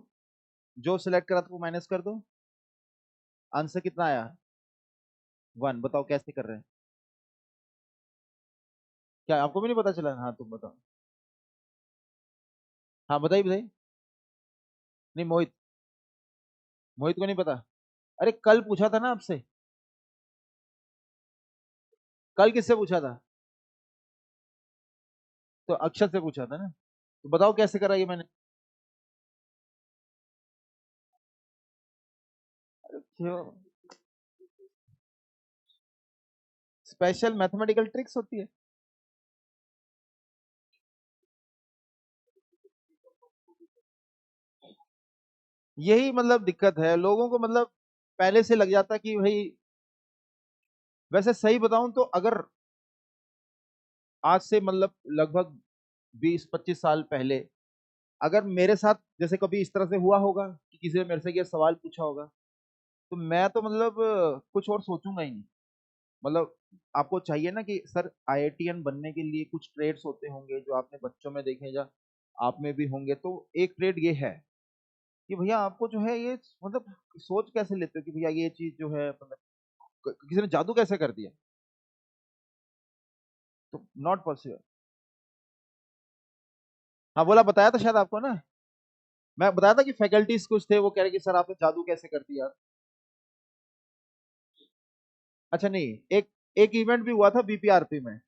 जो सिलेक्ट करा था वो माइनस कर दो। आंसर कितना आया? 1। बताओ कैसे कर रहे हैं? क्या आपको भी नहीं पता चला? हाँ तुम बताओ। हाँ बताइए बताइए। नहीं, मोहित, मोहित को नहीं पता? अरे कल पूछा था ना आपसे, कल किससे पूछा था? तो अक्षर से पूछा था ना। तो बताओ कैसे करा ये मैंने। क्यों? स्पेशल मैथमेटिकल ट्रिक्स होती है। यही मतलब दिक्कत है लोगों को, मतलब पहले से लग जाता कि भाई, वैसे सही बताऊं तो अगर आज से मतलब लगभग 20-25 साल पहले अगर मेरे साथ जैसे कभी इस तरह से हुआ होगा कि किसी ने मेरे से ये सवाल पूछा होगा, तो मैं तो मतलब कुछ और सोचूंगा ही नहीं। मतलब आपको चाहिए ना कि सर आईआईटीएन बनने के लिए कुछ ट्रेड्स होते होंगे जो आपने बच्चों में देखे या आप में भी होंगे, तो एक ट्रेड ये है कि भैया आपको जो है ये मतलब सोच कैसे लेते हो कि भैया ये चीज जो है मतलब किसी ने जादू कैसे कर दिया, तो नॉट पॉसिबल। हाँ बोला, बताया था शायद आपको ना, मैं बताया था कि फैकल्टीज कुछ थे वो कह रहे कि सर आपने जादू कैसे कर दिया। अच्छा नहीं, एक एक इवेंट भी हुआ था बीपीआरपी में,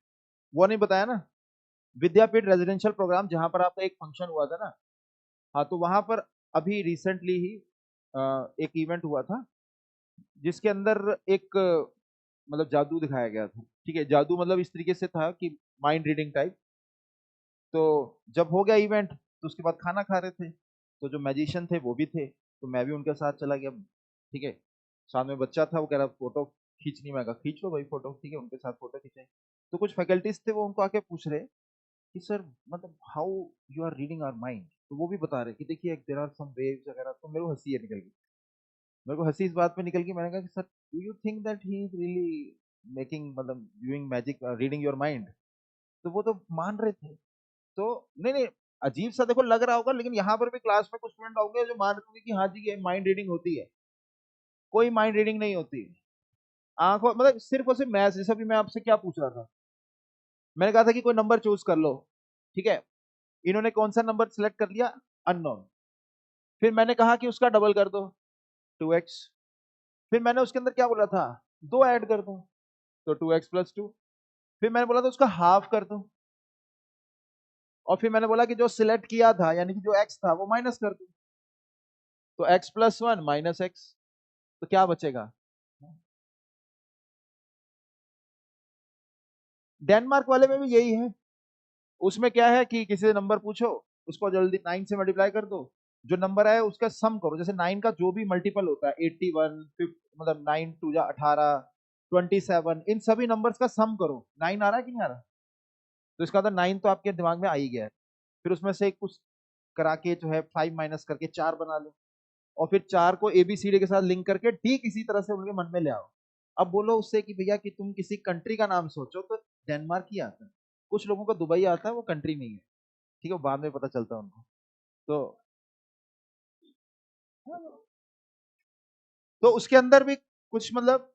वो नहीं बताया ना, विद्यापीठ रेजिडेंशियल प्रोग्राम जहां पर आपका एक फंक्शन हुआ था ना। हाँ तो वहां पर अभी रिसेंटली ही एक इवेंट हुआ था जिसके अंदर एक मतलब जादू दिखाया गया था, ठीक है। जादू मतलब इस तरीके से था कि माइंड रीडिंग टाइप। तो जब हो गया इवेंट तो उसके बाद खाना खा रहे थे, तो जो मैजिशियन थे वो भी थे, तो मैं भी उनके साथ चला गया, ठीक है। साथ में बच्चा था, वो कह रहा फोटो खींचनी, मैं कहा खींच लो भाई फोटो, ठीक है, उनके साथ फोटो खींचे। तो कुछ फैकल्टीज थे वो उनको आके पूछ रहे कि सर मतलब how you are reading our mind, तो वो भी बता रहे कि देखिए देयर आर सम वेव्स वगैरह। तो मेरे को हंसी है निकल गई, मेरे को हंसी इस बात पे निकल गई, मैंने कहा कि sir do you think that he is really making मतलब doing magic reading your mind? तो वो तो मान रहे थे। तो नहीं नहीं, अजीब सा देखो लग रहा होगा, लेकिन यहाँ पर भी क्लास में कुछ स्टूडेंट होंगे जो मान रहे होंगे कि हाँ जी ये माइंड रीडिंग होती है। कोई माइंड रीडिंग नहीं होती। आंखों मतलब सिर्फ और सिर्फ मैथ्स, जैसा भी मैं आपसे क्या पूछ रहा था, मैंने कहा था कि कोई नंबर चूज कर लो, ठीक है। इन्होंने कौन सा नंबर सिलेक्ट कर लिया? अननोन। फिर मैंने कहा कि उसका डबल कर दो, 2x। फिर मैंने उसके अंदर क्या बोला था, दो ऐड कर दो, तो 2x+2। फिर मैंने बोला था उसका हाफ कर दो, और फिर मैंने बोला कि जो सिलेक्ट किया था यानी कि जो x था वो माइनस कर दो, तो x+1 -x, तो क्या बचेगा? डेनमार्क वाले में भी यही है। उसमें क्या है कि किसी से नंबर पूछो, उसको जल्दी 9 से मल्टीप्लाई कर दो, जो नंबर आए उसका सम करो। जैसे 9 का जो भी मल्टीपल होता है 81, 50, मतलब 9 टू जा 18, 27, इन सभी नंबर्स का सम करो। 9 आ रहा है कि नहीं आ रहा? तो इसका मतलब 9 तो आपके दिमाग में आ ही गया है। फिर उसमें से कुछ करा के जो है 5 माइनस करके 4 बना लो, और फिर 4 को एबीसीडी के साथ लिंक करके ठीक इसी तरह से उनके मन में ले आओ। अब बोलो उससे कि भैया कि तुम किसी कंट्री का नाम सोचो, तो डेनमार्क ही आता है। कुछ लोगों को दुबई आता है, वो कंट्री नहीं है, ठीक है, वो बाद में पता चलता है उनको। तो तो उसके अंदर भी कुछ मतलब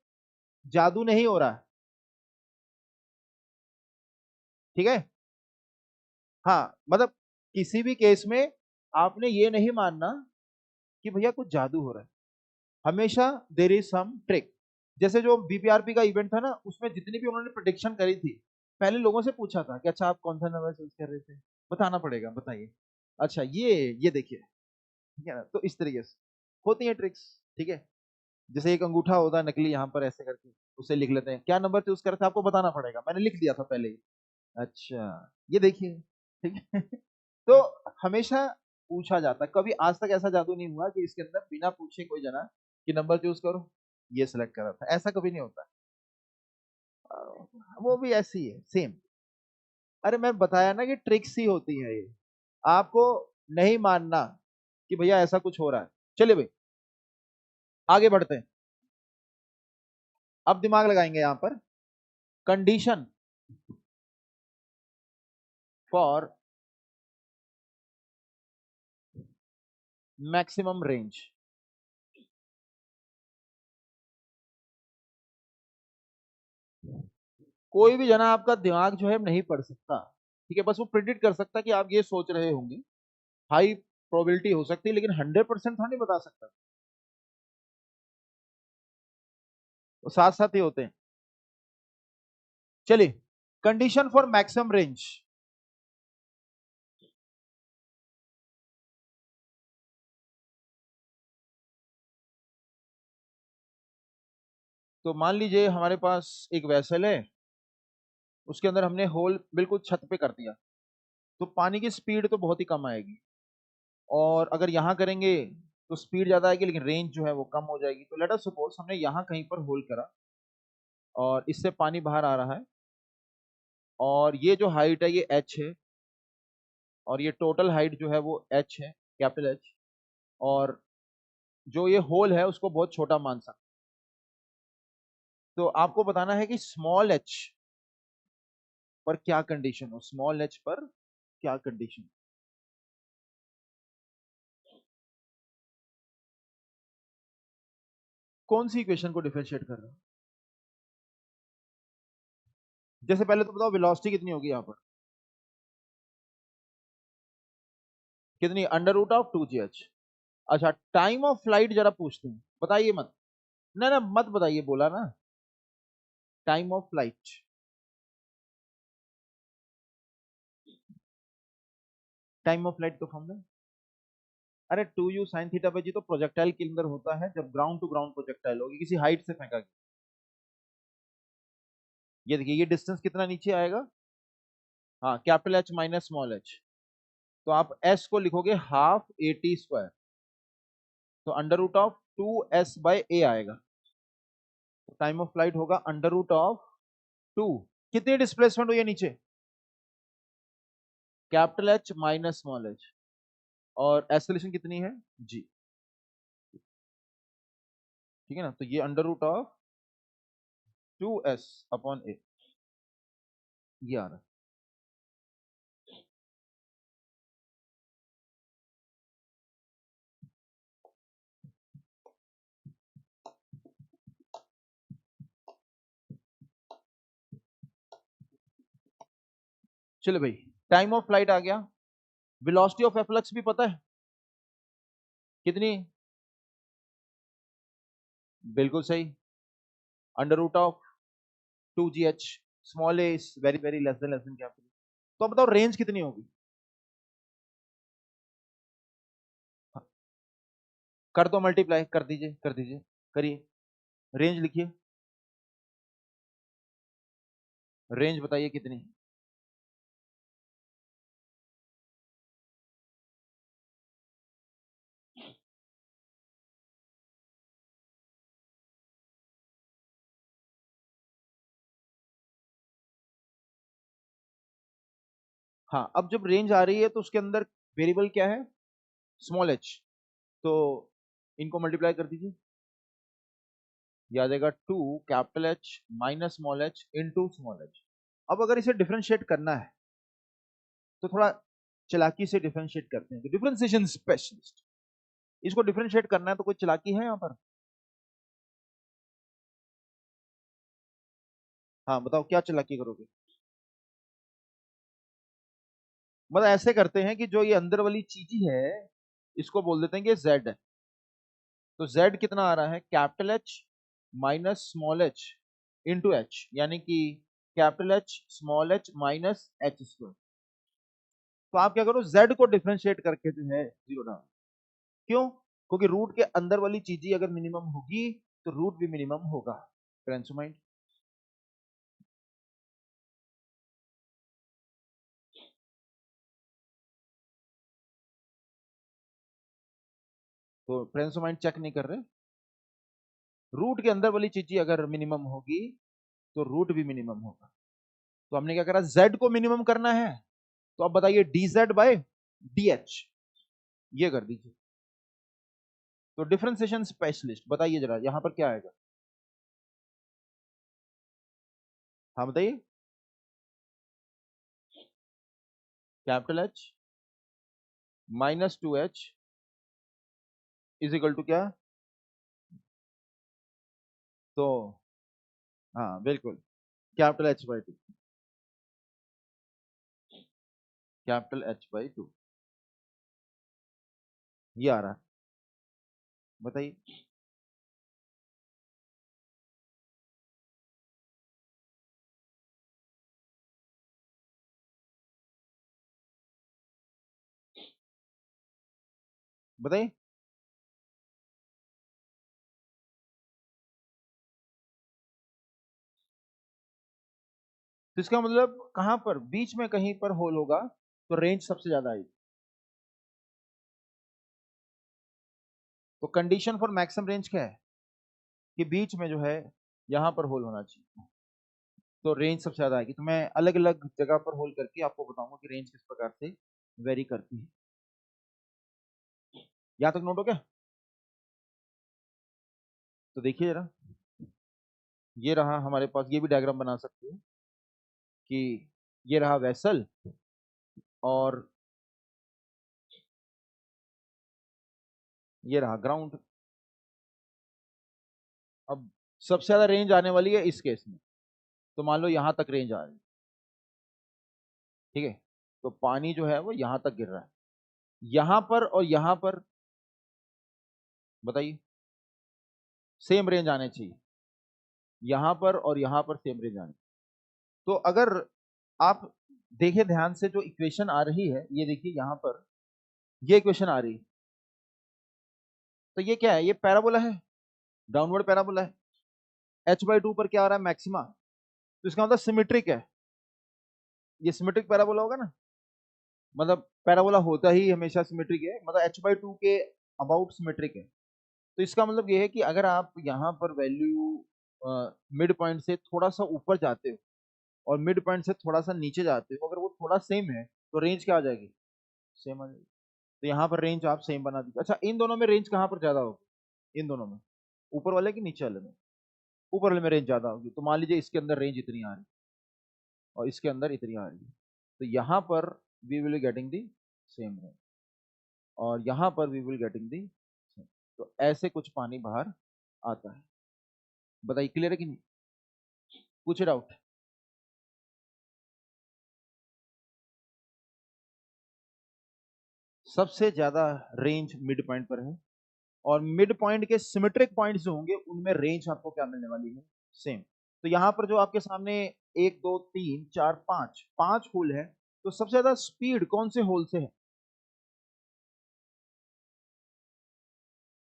जादू नहीं हो रहा है, ठीक है। हाँ मतलब किसी भी केस में आपने ये नहीं मानना कि भैया कुछ जादू हो रहा है। हमेशा देर इज सम ट्रिक। जैसे जो बीपीआरपी का इवेंट था ना, उसमें जितनी भी उन्होंने प्रोडिक्शन करी थी, पहले लोगों से पूछा था कि अच्छा आप कौन सा नंबर चूज कर रहे थे, बताना पड़ेगा, बताइए। अच्छा ये देखिए, ठीक है ना। तो इस तरीके से होती है ट्रिक्स, ठीक है। जैसे एक अंगूठा होता है नकली, यहाँ पर ऐसे करके उसे लिख लेते हैं, क्या नंबर चूज करे थे आपको बताना पड़ेगा, मैंने लिख दिया था पहले ही। अच्छा ये देखिए, ठीक है। तो हमेशा पूछा जाता है, कभी आज तक ऐसा जादू नहीं हुआ कि इसके अंदर बिना पूछे कोई जना कि नंबर चूज करो, ये सिलेक्ट करा था, ऐसा कभी नहीं होता। वो भी ऐसी है सेम। अरे मैं बताया ना कि ट्रिक्स ही होती है ये, आपको नहीं मानना कि भैया ऐसा कुछ हो रहा है। चलिए भाई आगे बढ़ते हैं। अब दिमाग लगाएंगे यहां पर। Condition for maximum range. कोई भी जना आपका दिमाग जो है नहीं पढ़ सकता, ठीक है, बस वो प्रिडिक्ट कर सकता है कि आप ये सोच रहे होंगे, हाई प्रोबेबिलिटी हो सकती है, लेकिन 100% थोड़ा नहीं बता सकता। वो साथ साथ ही होते हैं। चलिए, कंडीशन फॉर मैक्सिमम रेंज। तो मान लीजिए हमारे पास एक वेसल है, उसके अंदर हमने होल बिल्कुल छत पे कर दिया, तो पानी की स्पीड तो बहुत ही कम आएगी, और अगर यहां करेंगे तो स्पीड ज्यादा आएगी लेकिन रेंज जो है वो कम हो जाएगी। तो लेट अस सपोज हमने यहां कहीं पर होल करा, और इससे पानी बाहर आ रहा है, और ये जो हाइट है ये एच है, और ये टोटल हाइट जो है वो एच है, कैपिटल एच। और जो ये होल है उसको बहुत छोटा मान सकते। तो आपको बताना है कि स्मॉल एच पर क्या कंडीशन हो, स्मॉल एच पर क्या कंडीशन। कौन सी इक्वेशन को डिफरेंशिएट कर रहे हो? जैसे पहले तो बताओ वेलोसिटी कितनी होगी यहाँ पर, कितनी, अंडर रूट ऑफ 2gh। अच्छा टाइम ऑफ फ्लाइट जरा पूछते हैं, बताइए मत, ना ना मत बताइए, बोला ना, time of flight. Time of flight तो फॉर्मूला, अरे 2u sin θ/g तो प्रोजेक्टाइल के अंदर होता है, जब ग्राउंड टू ग्राउंड प्रोजेक्टाइल होगी, किसी हाइट से फेंका गया। ये देखिए ये डिस्टेंस कितना नीचे आएगा, हाँ capital H minus small H. तो आप एस को लिखोगे हाफ ए टी स्क्वायर, तो under root of 2s by A आएगा। टाइम ऑफ फ्लाइट होगा अंडर रूट ऑफ 2, कितनी डिस्प्लेसमेंट हुई है नीचे, capital H minus small H, और एक्सेलरेशन कितनी है, जी, ठीक है ना। तो ये under root of 2s upon A, ये आ रहा है। चलो भाई, टाइम ऑफ फ्लाइट आ गया, वेलोसिटी ऑफ एफ्लक्स भी पता है कितनी, बिल्कुल सही, under root of 2gh, small a is very very less than capital. तो बताओ रेंज कितनी होगी, कर दो मल्टीप्लाई, कर दीजिए कर दीजिए, करिए, रेंज लिखिए, रेंज बताइए कितनी? हाँ, अब जब रेंज आ रही है तो उसके अंदर वेरिएबल क्या है? Small H. तो इनको मल्टीप्लाई कर दीजिए, ये आ जाएगा 2 capital H minus small H into small H. अब अगर इसे डिफरेंशिएट करना है तो थोड़ा चालाकी से डिफरेंशिएट करते हैं, तो डिफरेंशिएशन स्पेशलिस्ट, इसको डिफरेंशिएट करना है तो कोई चालाकी है यहाँ पर? हाँ बताओ, क्या चालाकी करोगे? मतलब ऐसे करते हैं कि जो ये अंदर वाली चीज ही है इसको बोल देते हैं कि जेड है। तो जेड कितना आ रहा है? Capital H minus small H into H, यानी कि capital H small H minus H square. तो आप क्या करो, जेड को डिफरेंशिएट करके जो है जीरो डालो। क्यों? क्योंकि रूट के अंदर वाली चीज ही अगर मिनिमम होगी तो रूट भी मिनिमम होगा। फ्रेंड्स माइंड, तो फ्रेंड्स माइंड चेक नहीं कर रहे। रूट के अंदर वाली चीज ही अगर मिनिमम होगी तो रूट भी मिनिमम होगा। तो हमने क्या करा, जेड को मिनिमम करना है, तो अब बताइए d z by d h, ये कर दीजिए। तो डिफरेंशिएशन स्पेशलिस्ट बताइए जरा यहां पर क्या आएगा? हाँ बताइए। Capital H minus 2h is equal to क्या? तो हाँ बिल्कुल, capital H by two, capital H by two, ये आ रहा है। बताइए। बताइए। तो इसका मतलब कहां पर बीच में कहीं पर होल होगा तो रेंज सबसे ज्यादा आएगी। तो कंडीशन फॉर मैक्सिमम रेंज क्या है? कि बीच में जो है यहां पर होल होना चाहिए, तो रेंज सबसे ज्यादा आएगी। तो मैं अलग अलग जगह पर होल करके आपको बताऊंगा कि रेंज किस प्रकार से वेरी करती है। यहां तक नोट हो गया? तो देखिए जरा, ये रहा हमारे पास, ये भी डायग्राम बना सकते हो कि ये रहा वेसल, और ये रहा ग्राउंड। अब सबसे ज्यादा रेंज आने वाली है इस केस में, तो मान लो यहां तक रेंज आ रही है, ठीक है? तो पानी जो है वो यहां तक गिर रहा है, यहां पर और यहां पर, बताइए, सेम रेंज आने चाहिए, यहां पर और यहां पर सेम रेंज आने। तो अगर आप देखिए ध्यान से, जो इक्वेशन आ रही है, ये देखिए यहां पर ये इक्वेशन आ रही है, तो ये क्या है? ये पैराबोला है, डाउनवर्ड पैराबोला है। एच बाई टू पर क्या आ रहा है? मैक्सिमा। तो इसका मतलब सिमेट्रिक है, ये सिमेट्रिक पैराबोला होगा ना। मतलब पैराबोला होता ही हमेशा सिमेट्रिक है, मतलब एच बाई टू के अबाउट सिमेट्रिक है। तो इसका मतलब ये है कि अगर आप यहाँ पर वैल्यू मिड पॉइंट से थोड़ा सा ऊपर जाते हो और मिड पॉइंट से थोड़ा सा नीचे जाते हो, अगर वो थोड़ा सेम है तो रेंज क्या आ जाएगी? सेम आ जाएगी। तो यहाँ पर रेंज आप सेम बना दीजिए। अच्छा, इन दोनों में रेंज कहाँ पर ज्यादा होगी? इन दोनों में, ऊपर वाले की नीचे वाले में? ऊपर वाले में रेंज ज्यादा होगी। तो मान लीजिए इसके अंदर रेंज इतनी आ रही है और इसके अंदर इतनी आ रही है, तो यहाँ पर we will getting the same range, और यहाँ पर we will getting the same. तो ऐसे कुछ पानी बाहर आता है। बताइए क्लियर है कि नहीं? कुछ डाउट? सबसे ज्यादा रेंज मिड पॉइंट पर है, और मिड पॉइंट के सिमेट्रिक पॉइंट्स जो होंगे उनमें रेंज आपको क्या मिलने वाली है? सेम। तो यहां पर जो आपके सामने एक दो तीन चार पांच पांच होल है, तो सबसे ज्यादा स्पीड कौन से होल से है?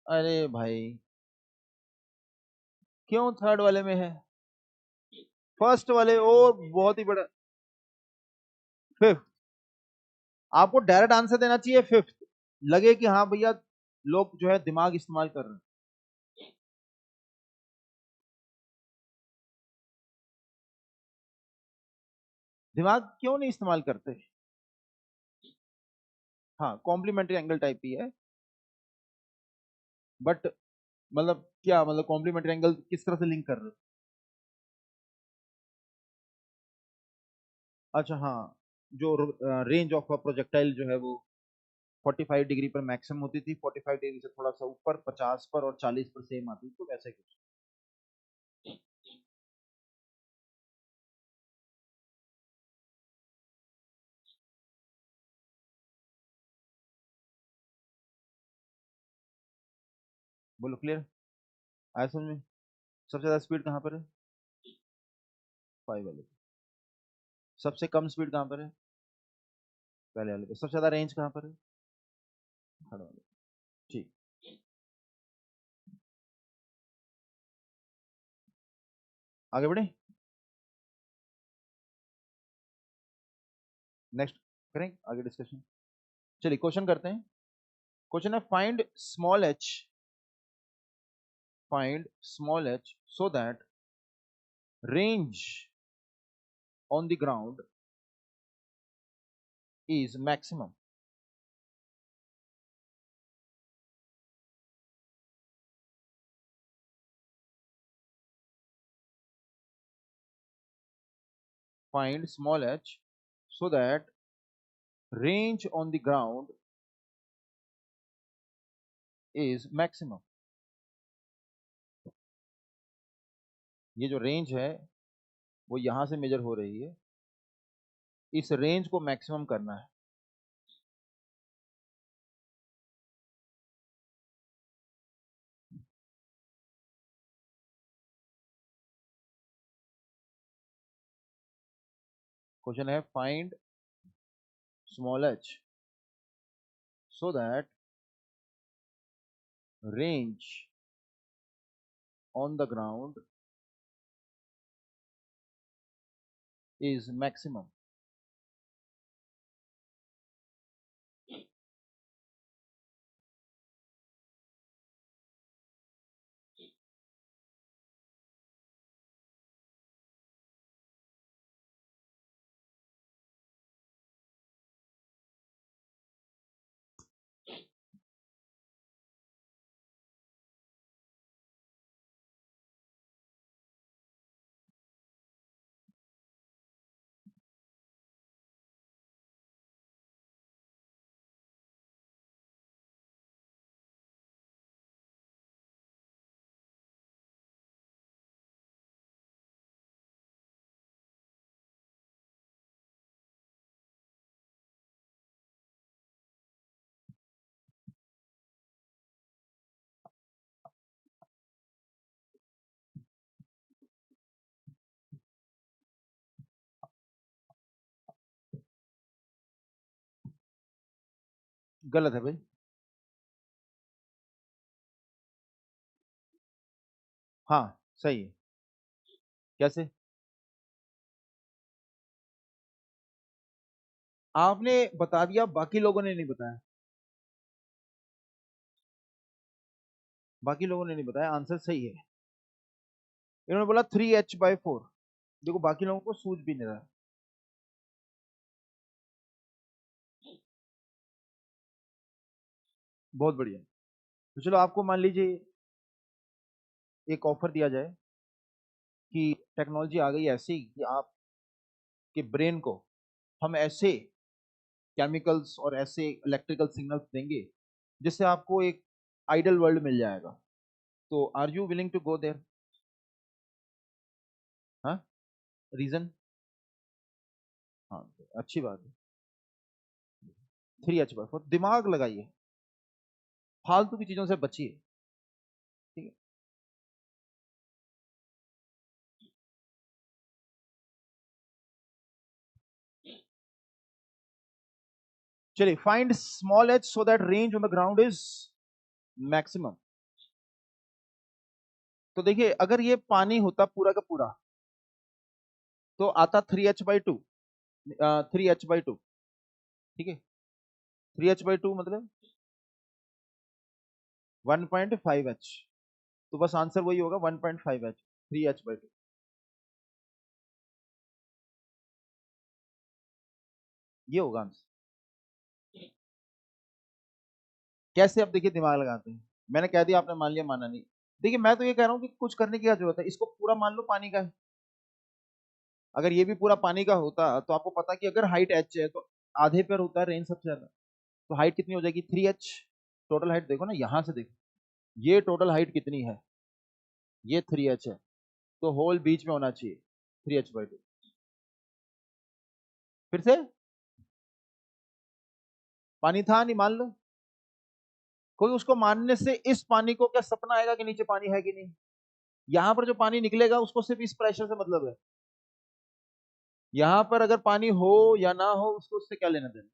अरे भाई, क्यों थर्ड वाले में है? फर्स्ट वाले और बहुत ही बड़ा फिफ्थ। आपको डायरेक्ट आंसर देना चाहिए फिफ्थ, लगे कि हाँ भैया लोग जो है दिमाग इस्तेमाल कर रहे हैं। दिमाग क्यों नहीं इस्तेमाल करते? हाँ, कॉम्प्लीमेंट्री एंगल टाइप ही है, बट मतलब क्या मतलब कॉम्प्लीमेंट्री एंगल किस तरह से लिंक कर रहे हो? अच्छा हाँ, जो रेंज ऑफ प्रोजेक्टाइल जो है वो 45 डिग्री पर मैक्सिमम होती थी, 45 डिग्री से थोड़ा सा ऊपर 50 पर और 40 पर सेम आती थी, तो वैसे कुछ। बोलो क्लियर, आया समझ में? सबसे ज्यादा स्पीड कहाँ पर है? 5 वाले पे। सबसे कम स्पीड कहाँ पर है? पहले वाले पे। सबसे ज्यादा रेंज कहाँ पर है? थर्ड वाले पे। ठीक, आगे बढ़े, नेक्स्ट करें आगे डिस्कशन। चलिए क्वेश्चन करते हैं। क्वेश्चन है find small h so that range on the ground is maximum. Find small h so that range on the ground is maximum. ये जो रेंज है वो यहां से मेजर हो रही है, इस रेंज को मैक्सिमम करना है। क्वेश्चन है find small h so that range on the ground is maximum. गलत है भाई। हाँ सही है। कैसे? आपने बता दिया, बाकी लोगों ने नहीं बताया। बाकी लोगों ने नहीं बताया, आंसर सही है। इन्होंने बोला 3h/4। देखो बाकी लोगों को सूझ भी नहीं रहा। बहुत बढ़िया। तो चलो आपको मान लीजिए एक ऑफर दिया जाए कि टेक्नोलॉजी आ गई ऐसी कि आपके ब्रेन को हम ऐसे केमिकल्स और ऐसे इलेक्ट्रिकल सिग्नल्स देंगे जिससे आपको एक आइडल वर्ल्ड मिल जाएगा। तो are you willing to go there? हाँ, रीजन? हाँ, अच्छी बात है। 3h/4, दिमाग लगाइए, फालतू की चीजों से बचिए। ठीक है, चलिए find small h so that range on the ground is maximum. तो देखिए अगर ये पानी होता पूरा का पूरा, तो आता 3h/2, 3h/2, ठीक है। 3h/2 मतलब 1.5h, तो बस आंसर वही होगा 1.5h, 3h/2। ये होगा आंसर। कैसे? अब देखिए दिमाग लगाते हैं। मैंने कह दिया, आपने मान लिया, माना नहीं। देखिए मैं तो ये कह रहा हूँ कि कुछ करने की क्या जरूरत है, इसको पूरा मान लो पानी का है। अगर ये भी पूरा पानी का होता तो आपको पता कि अगर हाइट h है तो आधे पर होता है रेंज सबसे ज्यादा, तो हाइट कितनी हो जाएगी? 3h। टोटल हाइट देखो ना, यहां से देखो, ये टोटल हाइट कितनी है? ये 3h है, तो होल बीच में होना चाहिए 3h/2। फिर से पानी था नहीं, मान लो। कोई उसको मानने से इस पानी को क्या सपना आएगा कि नीचे पानी है कि नहीं? यहां पर जो पानी निकलेगा उसको सिर्फ इस प्रेशर से मतलब है। यहां पर अगर पानी हो या ना हो उसको उससे क्या लेना देना।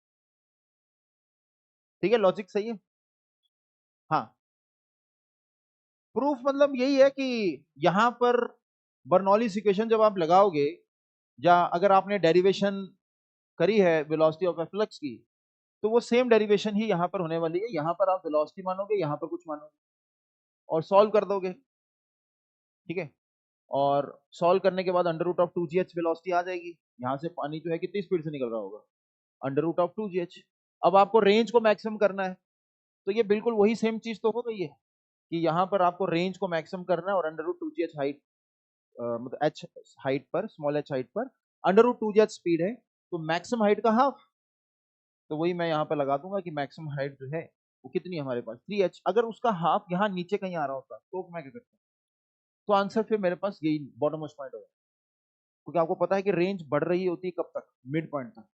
ठीक है, लॉजिक सही है। हाँ, प्रूफ मतलब यही है कि यहां पर बर्नौलीज इक्वेशन जब आप लगाओगे, या अगर आपने डेरिवेशन करी है वेलोसिटी ऑफ फ्लक्स की, तो वो सेम डेरिवेशन ही यहां पर होने वाली है। यहां पर आप वेलोसिटी मानोगे, यहां पर कुछ मानोगे और सॉल्व कर दोगे। ठीक है, और सॉल्व करने के बाद √2gh वेलोसिटी आ जाएगी। यहां से पानी जो है कितनी स्पीड से निकल रहा होगा? √2gh। अब आपको रेंज को मैक्सिमम करना है, तो ये बिल्कुल वही सेम चीज तो हो गई है कि यहाँ पर आपको रेंज को मैक्सिमम करना है, और √2gh हाइट, मतलब h हाइट पर, स्मॉल h हाइट पर √2gh स्पीड है, तो मैक्सिमम हाइट का हाफ। तो वही मैं यहाँ पर लगा दूंगा कि मैक्सिमम हाइट जो है वो कितनी है हमारे पास? 3h। अगर उसका हाफ यहाँ नीचे कहीं आ रहा होता तो मैं क्या करता? तो आंसर फिर मेरे पास यही बॉटम मोस्ट पॉइंट होगा, क्योंकि आपको पता है कि रेंज बढ़ रही होती है कब तक? मिड पॉइंट तक।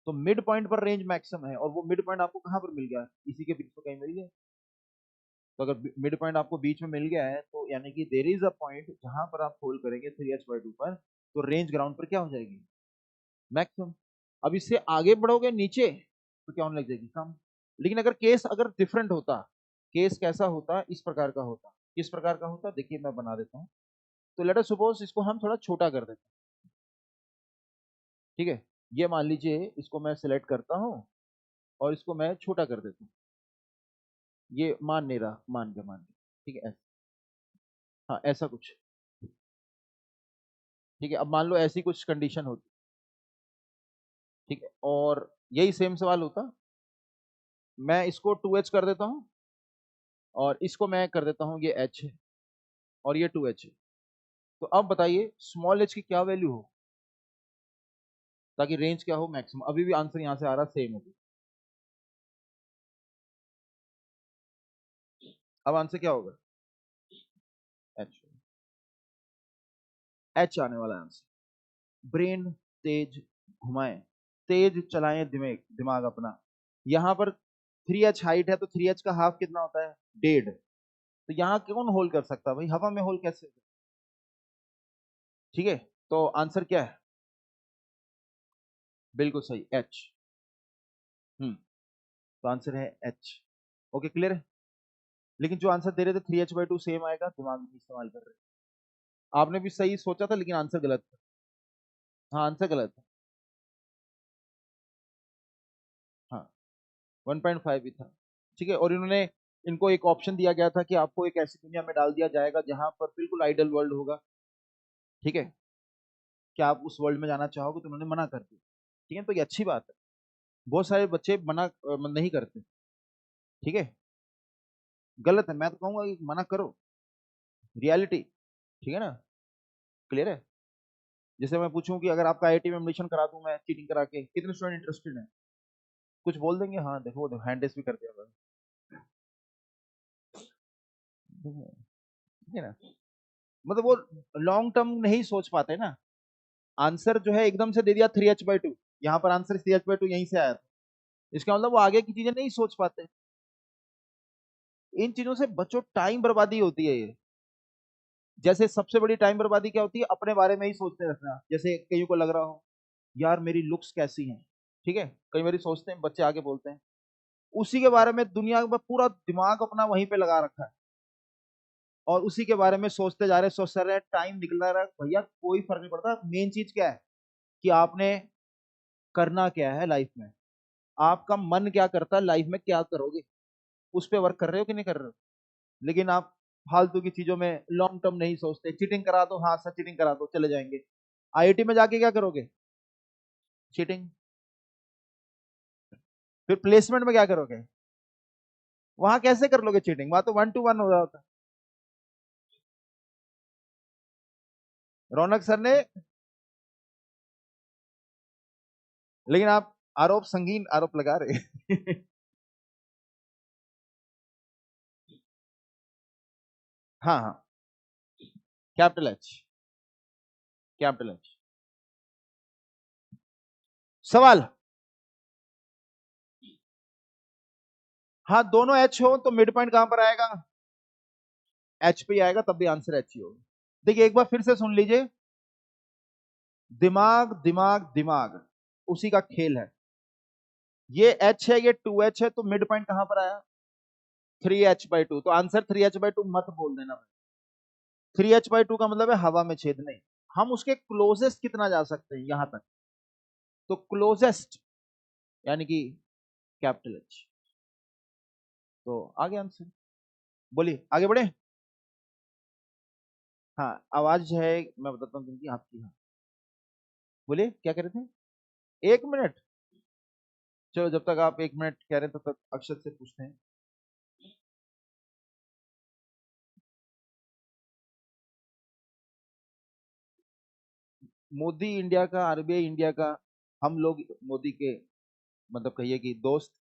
तो मिड पॉइंट पर रेंज मैक्सिमम है, और वो मिड पॉइंट आपको कहाँ पर मिल गया? इसी के बीच में कहीं मिल गया। तो अगर मिड पॉइंट आपको बीच में मिल गया है, तो यानी कि देर इज अ पॉइंट जहां पर आप होल्ड करेंगे 3h/2 पर, तो रेंज ग्राउंड पर क्या हो जाएगी? मैक्सिमम। अब इससे आगे बढ़ोगे नीचे तो क्या होने लग जाएगी? कम। लेकिन अगर केस अगर डिफरेंट होता, केस कैसा होता? इस प्रकार का होता। किस प्रकार का होता? देखिए मैं बना देता हूँ। तो लेट अस सपोज इसको हम थोड़ा छोटा कर देते हैं। ठीक है, ये मान लीजिए इसको मैं सिलेक्ट करता हूँ और इसको मैं छोटा कर देता हूँ। ये मान नहीं रहा, मान गया, मान गया। ठीक है, हाँ ऐसा कुछ। ठीक है, अब मान लो ऐसी कुछ कंडीशन होती। ठीक है, और यही सेम सवाल होता, मैं इसको 2h कर देता हूँ और इसको मैं कर देता हूँ ये h है, और ये 2h है। तो अब बताइए स्मॉल h की क्या वैल्यू हो, ताकि रेंज क्या हो? मैक्सिमम। अभी भी आंसर यहां से आ रहा सेम होगी। अब आंसर क्या होगा? h। h आने वाला आंसर। ब्रेन तेज घुमाएं, तेज चलाएं दिमाग, दिमाग अपना। यहां पर 3h हाइट है, तो 3h का हाफ कितना होता है? 1.5। तो यहाँ कौन होल्ड कर सकता है भाई? हवा में होल्ड कैसे? ठीक है, तो आंसर क्या है? बिल्कुल सही, एच। तो आंसर है एच। ओके, क्लियर है। लेकिन जो आंसर दे रहे थे 3h/2 सेम आएगा, दिमाग नहीं इस्तेमाल कर रहे। आपने भी सही सोचा था लेकिन आंसर गलत था। हाँ, आंसर गलत था। हाँ, 1.5 भी था। ठीक है, और इन्होंने, इनको एक ऑप्शन दिया गया था कि आपको एक ऐसी दुनिया में डाल दिया जाएगा जहां पर बिल्कुल आइडल वर्ल्ड होगा। ठीक है, क्या आप उस वर्ल्ड में जाना चाहोगे? तो उन्होंने मना कर दिया। ठीक है, तो ये अच्छी बात है। बहुत सारे बच्चे मना नहीं करते। ठीक है, गलत है। मैं तो कहूंगा कि मना करो, रियलिटी। ठीक है ना, क्लियर है। जैसे मैं पूछूं कि अगर आपका आईआईटी में एडमिशन करा दूं मैं चीटिंग करा के, कितने स्टूडेंट इंटरेस्टेड हैं? कुछ बोल देंगे, हाँ देखो वो हैंड रेस भी कर दिया। ठीक है ना, मतलब वो लॉन्ग टर्म नहीं सोच पाते ना। आंसर जो है एकदम से दे दिया 3h/2, यहाँ पर आंसर 3h/2 यहीं से आया था, इसका मतलब वो आगे की चीजें नहीं सोच पाते। इन चीजों से बच्चों टाइम बर्बादी होती है ये। जैसे सबसे बड़ी टाइम बर्बादी क्या होती है? अपने बारे में ही सोचते रहना। जैसे कईयों को लग रहा हो यार मेरी लुक्स कैसी हैं, ठीक है, कई बार सोचते हैं बच्चे, आगे बोलते हैं उसी के बारे में, दुनिया में पूरा दिमाग अपना वहीं पे लगा रखा है। और उसी के बारे में सोचते जा रहे, टाइम निकल रहा है भैया, कोई फर्क नहीं पड़ता। मेन चीज क्या है कि आपने करना क्या है लाइफ में, आपका मन क्या करता है लाइफ में, क्या करोगे, उस पर वर्क कर रहे हो कि नहीं कर रहे हो। लेकिन आप फालतू की चीजों में लॉन्ग टर्म नहीं सोचते। चीटिंग करा दो, हाँ सर चीटिंग करा दो, चले जाएंगे। आईआईटी में जाके क्या करोगे, चीटिंग। फिर प्लेसमेंट में क्या करोगे, वहां कैसे कर लोगे चीटिंग, वहां तो 1 to 1 हो जाता है। रौनक सर ने, लेकिन आप आरोप, संगीन आरोप लगा रहे हैं। हाँ हाँ, कैपिटल एच, कैपिटल एच। सवाल, हाँ दोनों एच हो तो मिड पॉइंट कहां पर आएगा, एच पे आएगा, तब भी आंसर एच ही होगा। देखिए एक बार फिर से सुन लीजिए, दिमाग दिमाग दिमाग उसी का खेल है। ये एच है, ये 2H है, तो मिड पॉइंट कहां पर आया, 3H/2। तो आंसर 3H/2 मत बोल देना भाई। 3H/2 का मतलब है हवा में छेद नहीं। हम उसके क्लोजेस्ट कितना जा सकते हैं यहां तक, तो क्लोजेस्ट यानी कि कैपिटल एच। तो आगे आंसर, बोलिए आगे बढ़े। हाँ आवाज जो है मैं बताता हूँ तुमकी, आपकी। हाँ बोलिए क्या कह रहे थे, 1 मिनट। चलो जब तक आप 1 मिनट कह रहे हैं तब तक अक्षत से पूछते हैं। मोदी इंडिया का, आरबीआई इंडिया का, हम लोग मोदी के मतलब कहिए कि दोस्त।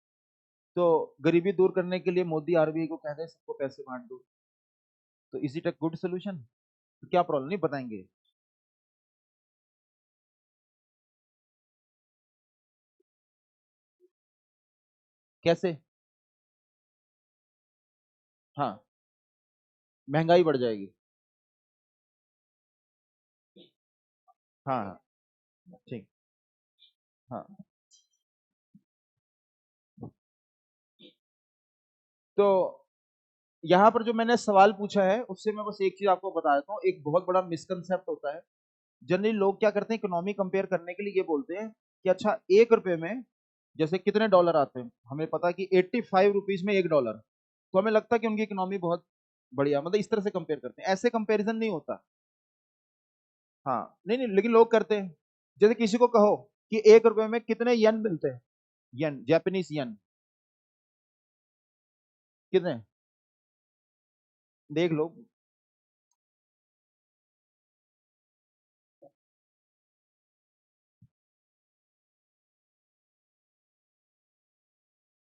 तो गरीबी दूर करने के लिए मोदी आरबीआई को कहते हैं सबको पैसे बांट दो। तो is it a good solution, तो क्या प्रॉब्लम, नहीं बताएंगे। कैसे, हाँ महंगाई बढ़ जाएगी। हाँ हाँ, ठीक। हाँ तो यहाँ पर जो मैंने सवाल पूछा है उससे मैं बस एक चीज आपको बता देता हूँ, एक बहुत बड़ा मिसकंसेप्ट होता है। जनरली लोग क्या करते हैं, इकोनॉमी कंपेयर करने के लिए ये बोलते हैं कि अच्छा 1 रुपए में जैसे कितने डॉलर आते हैं, हमें पता है कि 85 रुपीज में 1 डॉलर, तो हमें लगता है कि उनकी इकोनॉमी बहुत बढ़िया, मतलब इस तरह से कंपेयर करते हैं। ऐसे कंपैरिजन नहीं होता। हाँ नहीं नहीं, लेकिन लोग करते हैं। जैसे किसी को कहो कि 1 रुपए में कितने येन मिलते हैं, येन, जापानीज येन, कितने, देख लो।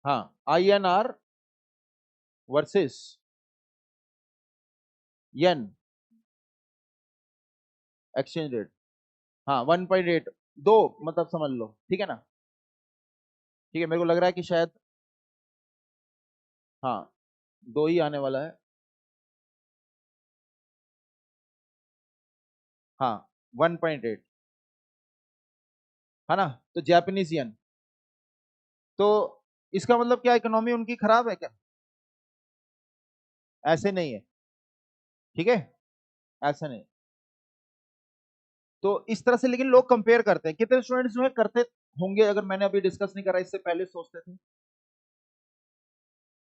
हाँ INR वर्सेस येन, एक्सचेंज रेट। हाँ 1.8, दो, मतलब समझ लो, ठीक है ना। ठीक है, मेरे को लग रहा है कि शायद, हाँ दो ही आने वाला है। हाँ 1.8, है ना। तो जापानीज येन, तो इसका मतलब क्या, इकोनॉमी उनकी खराब है क्या, ऐसे नहीं है। ठीक है, ऐसा नहीं। तो इस तरह से लेकिन लोग कंपेयर करते हैं, कितने स्टूडेंट्स जो है करते होंगे, अगर मैंने अभी डिस्कस नहीं करा इससे पहले सोचते थे।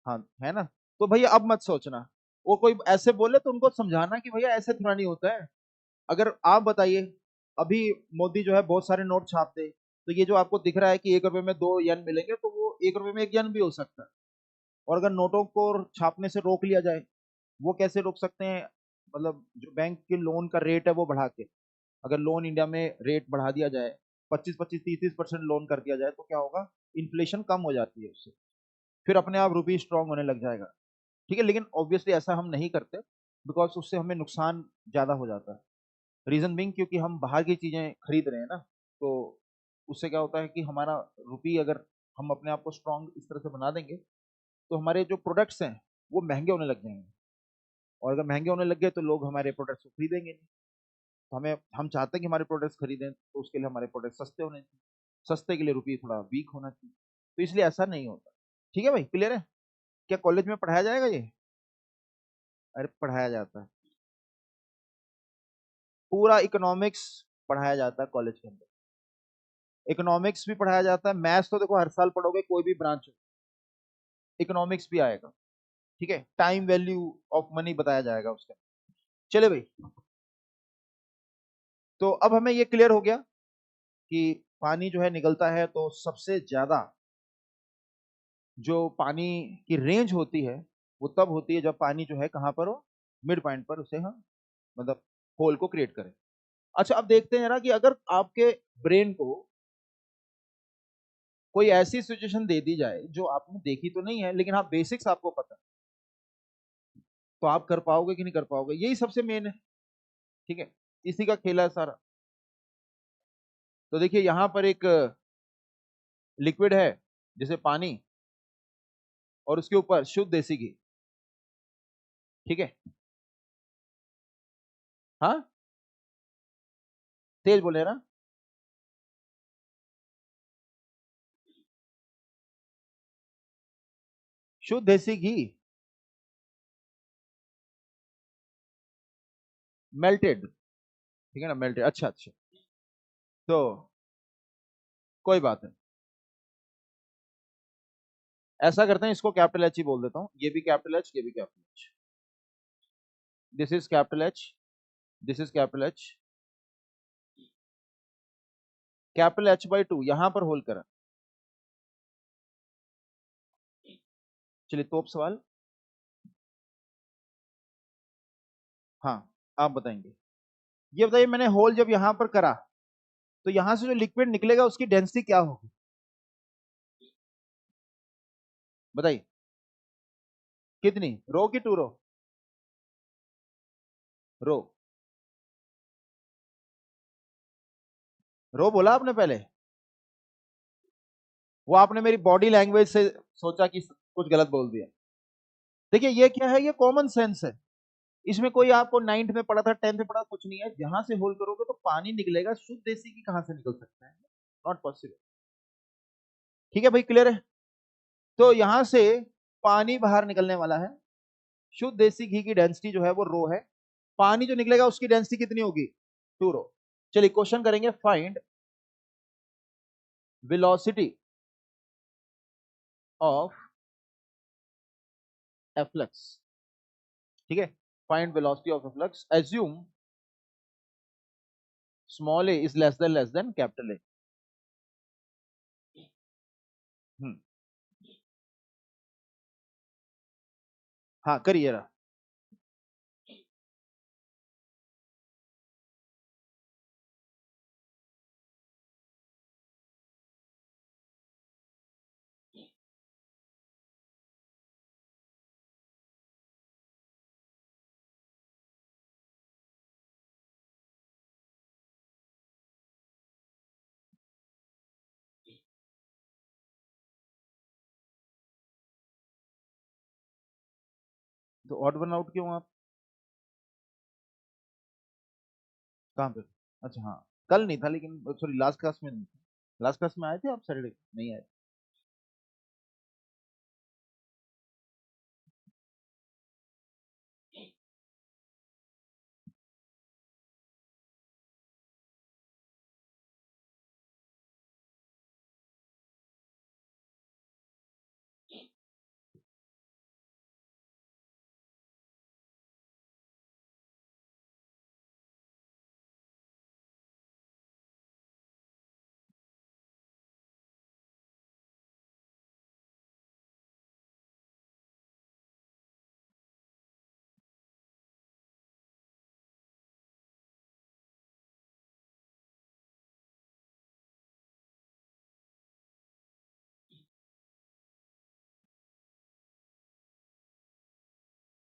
हाँ है ना। तो भैया अब मत सोचना, वो कोई ऐसे बोले तो उनको समझाना कि भैया ऐसे थोड़ा नहीं होता है। अगर आप बताइए, अभी मोदी जो है बहुत सारे नोट छापते हैं, तो ये जो आपको दिख रहा है कि 1 रुपए में 2 येन मिलेंगे, तो वो 1 रुपए में 1 येन भी हो सकता है। और अगर नोटों को छापने से रोक लिया जाए, वो कैसे रोक सकते हैं, मतलब जो बैंक के लोन का रेट है वो बढ़ा के, अगर लोन इंडिया में रेट बढ़ा दिया जाए, 25-25, 30-30% लोन कर दिया जाए, तो क्या होगा, इन्फ्लेशन कम हो जाती है उससे, फिर अपने आप रुपी स्ट्रांग होने लग जाएगा। ठीक है, लेकिन ऑब्वियसली ऐसा हम नहीं करते, बिकॉज उससे हमें नुकसान ज्यादा हो जाता है। रीजन बिंग क्योंकि हम बाहर की चीजें खरीद रहे हैं ना, तो उससे क्या होता है कि हमारा रुपी, अगर हम अपने आप को स्ट्रांग इस तरह से बना देंगे, तो हमारे जो प्रोडक्ट्स हैं वो महंगे होने लग जाएंगे। और अगर महंगे होने लग गए तो लोग हमारे प्रोडक्ट्स को खरीदेंगे नहीं। तो हम चाहते हैं कि हमारे प्रोडक्ट्स खरीदें, तो उसके लिए हमारे प्रोडक्ट सस्ते होने चाहिए, सस्ते के लिए रुपये थोड़ा वीक होना चाहिए। तो इसलिए ऐसा नहीं होता। ठीक है भाई, क्लियर है। क्या कॉलेज में पढ़ाया जाएगा ये। अरे पढ़ाया जाता है, पूरा इकोनॉमिक्स पढ़ाया जाता है कॉलेज के अंदर। इकोनॉमिक्स भी पढ़ाया जाता है, मैथ्स तो देखो हर साल पढ़ोगे कोई भी ब्रांच, इकोनॉमिक्स भी आएगा। ठीक है, टाइम वैल्यू ऑफ मनी बताया जाएगा उसका। चले भाई, तो अब हमें ये क्लियर हो गया कि पानी जो है निकलता है तो सबसे ज्यादा जो पानी की रेंज होती है वो तब होती है जब पानी जो है कहां पर हो, मिड पॉइंट पर उसे हम मतलब होल को क्रिएट करें। अच्छा, अब देखते हैं ना कि अगर आपके ब्रेन को कोई ऐसी सिचुएशन दे दी जाए जो आपने देखी तो नहीं है लेकिन हाँ बेसिक्स आपको पता है, तो आप कर पाओगे कि नहीं कर पाओगे, यही सबसे मेन है। ठीक है, इसी का खेला है सारा। तो देखिए यहां पर एक लिक्विड है जैसे पानी, और उसके ऊपर शुद्ध देसी घी। ठीक है, हाँ तेज बोले ना, शुद्ध देसी घी मेल्टेड। ठीक है ना, मेल्टेड, अच्छा अच्छा। तो कोई बात नहीं, ऐसा करते हैं, इसको कैपिटल एच ही बोल देता हूं, ये भी कैपिटल एच, ये भी capital H. This is capital H, this is capital H, capital H by to यहां पर होल करा। चलिए तो अब सवाल, हाँ आप बताएंगे। ये बताइए, मैंने होल जब यहां पर करा तो यहां से जो लिक्विड निकलेगा उसकी डेंसिटी क्या होगी, बताइए। कितनी रो की टू रो? रो, रो बोला आपने पहले, वो आपने मेरी बॉडी लैंग्वेज से सोचा कि कुछ गलत बोल दिया। देखिए ये क्या है, ये कॉमन सेंस है, इसमें कोई आपको नाइन्थ में पढ़ा था, टेंथ में पढ़ा, कुछ नहीं है। जहां से होल करोगे तो पानी निकलेगा, शुद्ध देसी की कहां से निकल सकता है, नॉट पॉसिबल। ठीक है भाई, क्लियर है। तो यहां से पानी बाहर निकलने वाला है, शुद्ध देसी घी की डेंसिटी जो है वो रो है, पानी जो निकलेगा उसकी डेंसिटी कितनी होगी, टू रो। चलिए क्वेश्चन करेंगे, फाइंड वेलोसिटी ऑफ एफ्लक्स। ठीक है, find velocity of efflux, assume small a is less than capital A. हाँ करिए रहा। तो ऑड वन आउट क्यों आप, कहाँ पे? अच्छा हाँ, कल नहीं था लेकिन, सॉरी लास्ट क्लास में नहीं था। लास्ट क्लास में आए थे आप सैटरडे, नहीं आए?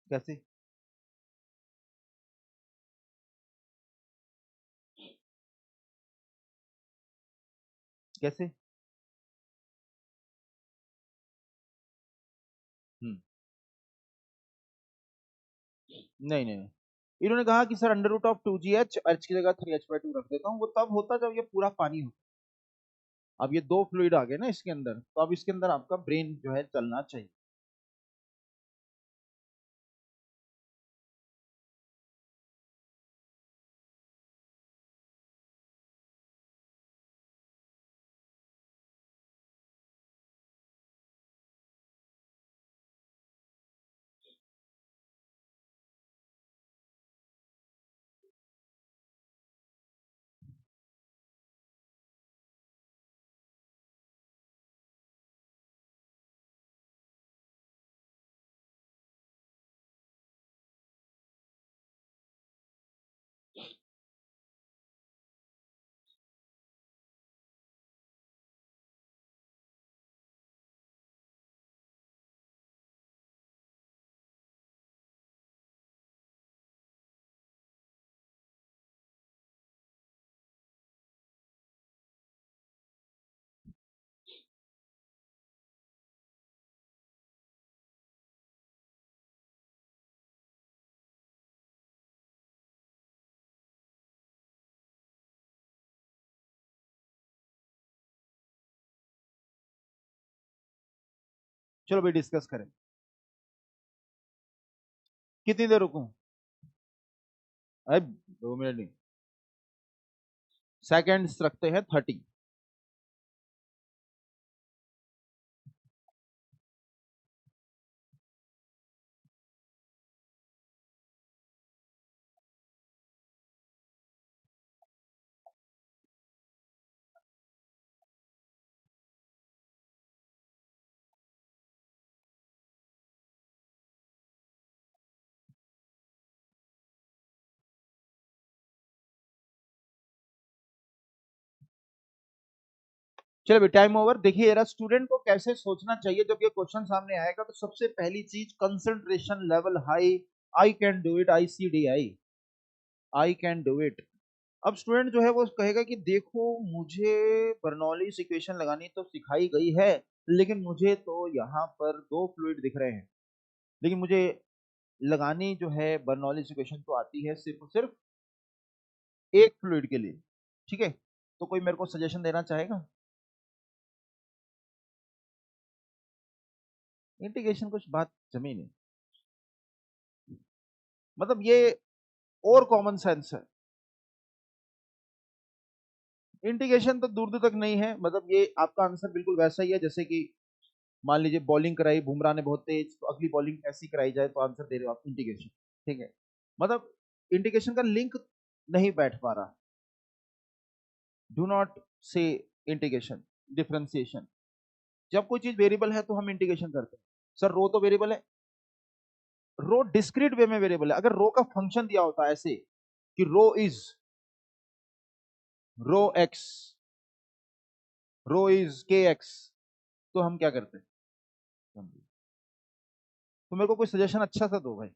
कैसे? कैसे? हम्म, नहीं नहीं, इन्होंने कहा कि sir under root of two g h, h की जगह थ्री एच बाई टू रख देता हूँ, वो तब होता जब ये पूरा पानी होता। अब ये दो फ्लूइड आ गए ना इसके अंदर, तो अब इसके अंदर आपका ब्रेन जो है चलना चाहिए। चलो भाई डिस्कस करें। कितनी देर रुकूं? अरे 2 मिनट नहीं, सेकेंड्स रखते हैं 30। चलो भाई टाइम ओवर। देखिए यार, स्टूडेंट को कैसे सोचना चाहिए जब ये क्वेश्चन सामने आएगा। तो सबसे पहली चीज, concentration level high. I can do it, I can do it. अब स्टूडेंट जो है वो कहेगा कि देखो, मुझे बर्नौलीज इक्वेशन लगानी तो सिखाई गई है, लेकिन मुझे तो यहाँ पर दो फ्लूइड दिख रहे हैं, लेकिन मुझे लगानी जो है बर्नौलीज इक्वेशन तो आती है सिर्फ और सिर्फ एक फ्लूइड के लिए। ठीक है, तो कोई मेरे को सजेशन देना चाहेगा? इंटीग्रेशन कुछ बात जमी नहीं, मतलब ये और कॉमन सेंस है। इंटीग्रेशन तो दूर दूर तक नहीं है, मतलब ये आपका आंसर बिल्कुल वैसा ही है जैसे कि मान लीजिए बॉलिंग कराई बुमराह ने बहुत तेज, तो अगली बॉलिंग कैसी कराई जाए, तो आंसर दे रहे हो आप इंटीग्रेशन। ठीक है, मतलब इंटीग्रेशन का लिंक नहीं बैठ पा रहा। डू नॉट से इंटीग्रेशन, डिफरेंशिएशन। जब कोई चीज वेरिएबल है तो हम इंटीग्रेशन करते हैं। सर रो तो वेरिएबल है, रो डिस्क्रीट वे में वेरिएबल है। अगर रो का फंक्शन दिया होता है ऐसे कि रो एक्स, रो इज के एक्स, तो हम क्या करते हैं? तो मेरे को कोई सजेशन अच्छा सा दो भाई।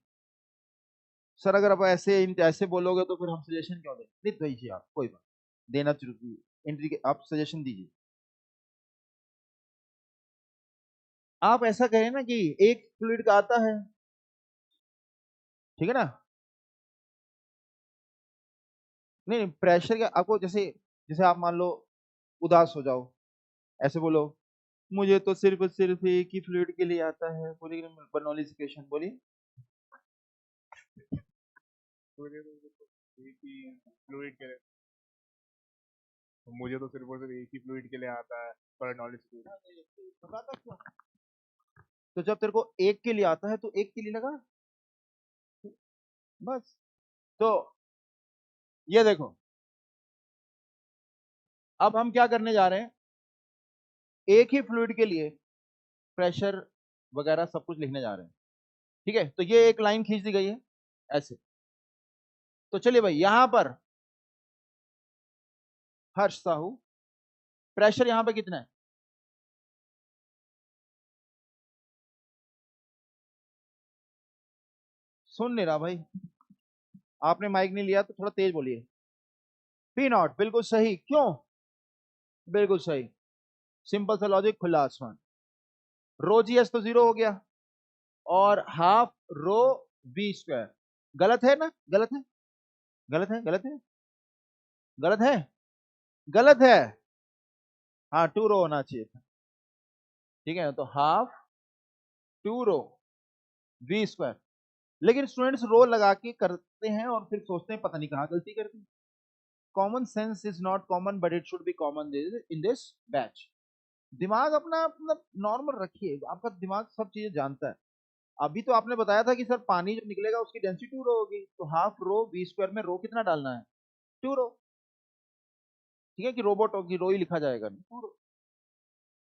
सर अगर आप ऐसे ऐसे बोलोगे तो फिर हम सजेशन क्यों दें? नहीं दीजिए आप, कोई बात देना चाहिए, एंट्री के आप सजेशन दीजिए। आप ऐसा कहें ना कि एक फ्लूइड का आता है, ठीक है ना? नहीं नहीं, प्रेशर का आपको जैसे, जैसे आप मान लो उदास हो जाओ, ऐसे बोलो, मुझे तो सिर्फ सिर्फ एक ही फ्लूइड के लिए आता है, बोलिए बर्नौली इक्वेशन बोलिए। मुझे तो सिर्फ और सिर्फ एक ही फ्लूइड के लिए आता है, पर नॉलेज फ्लूइड। घबराता क्यों? तो जब तेरे को एक के लिए आता है तो एक के लिए लगा, बस। तो ये देखो, अब हम क्या करने जा रहे हैं, एक ही फ्लूइड के लिए प्रेशर वगैरह सब कुछ लिखने जा रहे हैं। ठीक है, तो ये एक लाइन खींच दी गई है ऐसे। तो चलिए भाई, यहां पर हर्ष साहू, प्रेशर यहां पे कितना है? सुन नहीं रहा भाई, आपने माइक नहीं लिया तो थोड़ा तेज बोलिए। पी नॉट, बिल्कुल सही। क्यों? बिल्कुल सही, सिंपल सा लॉजिक, खुला आसमान। रो जी एस तो जीरो हो गया, और हाफ रो वी स्क्वायर। गलत है ना? गलत है, गलत है, गलत है, गलत है, गलत है। हाँ, टू रो होना चाहिए था। ठीक है, तो half two rho we square. लेकिन स्टूडेंट्स रो लगा के करते हैं और फिर सोचते हैं पता नहीं कहाँ गलती करते हैं। Common sense is not common, but it should be common in this batch. दिमाग अपना मतलब नॉर्मल रखिए, आपका दिमाग सब चीजें जानता है। अभी तो आपने बताया था कि सर पानी जो निकलेगा उसकी डेंसिटी टू रो होगी, तो हाफ रो वी स्क्वायर में रो कितना डालना है? टू रो। ठीक है, कि रोबोट होगी रो ही लिखा जाएगा, टू रो।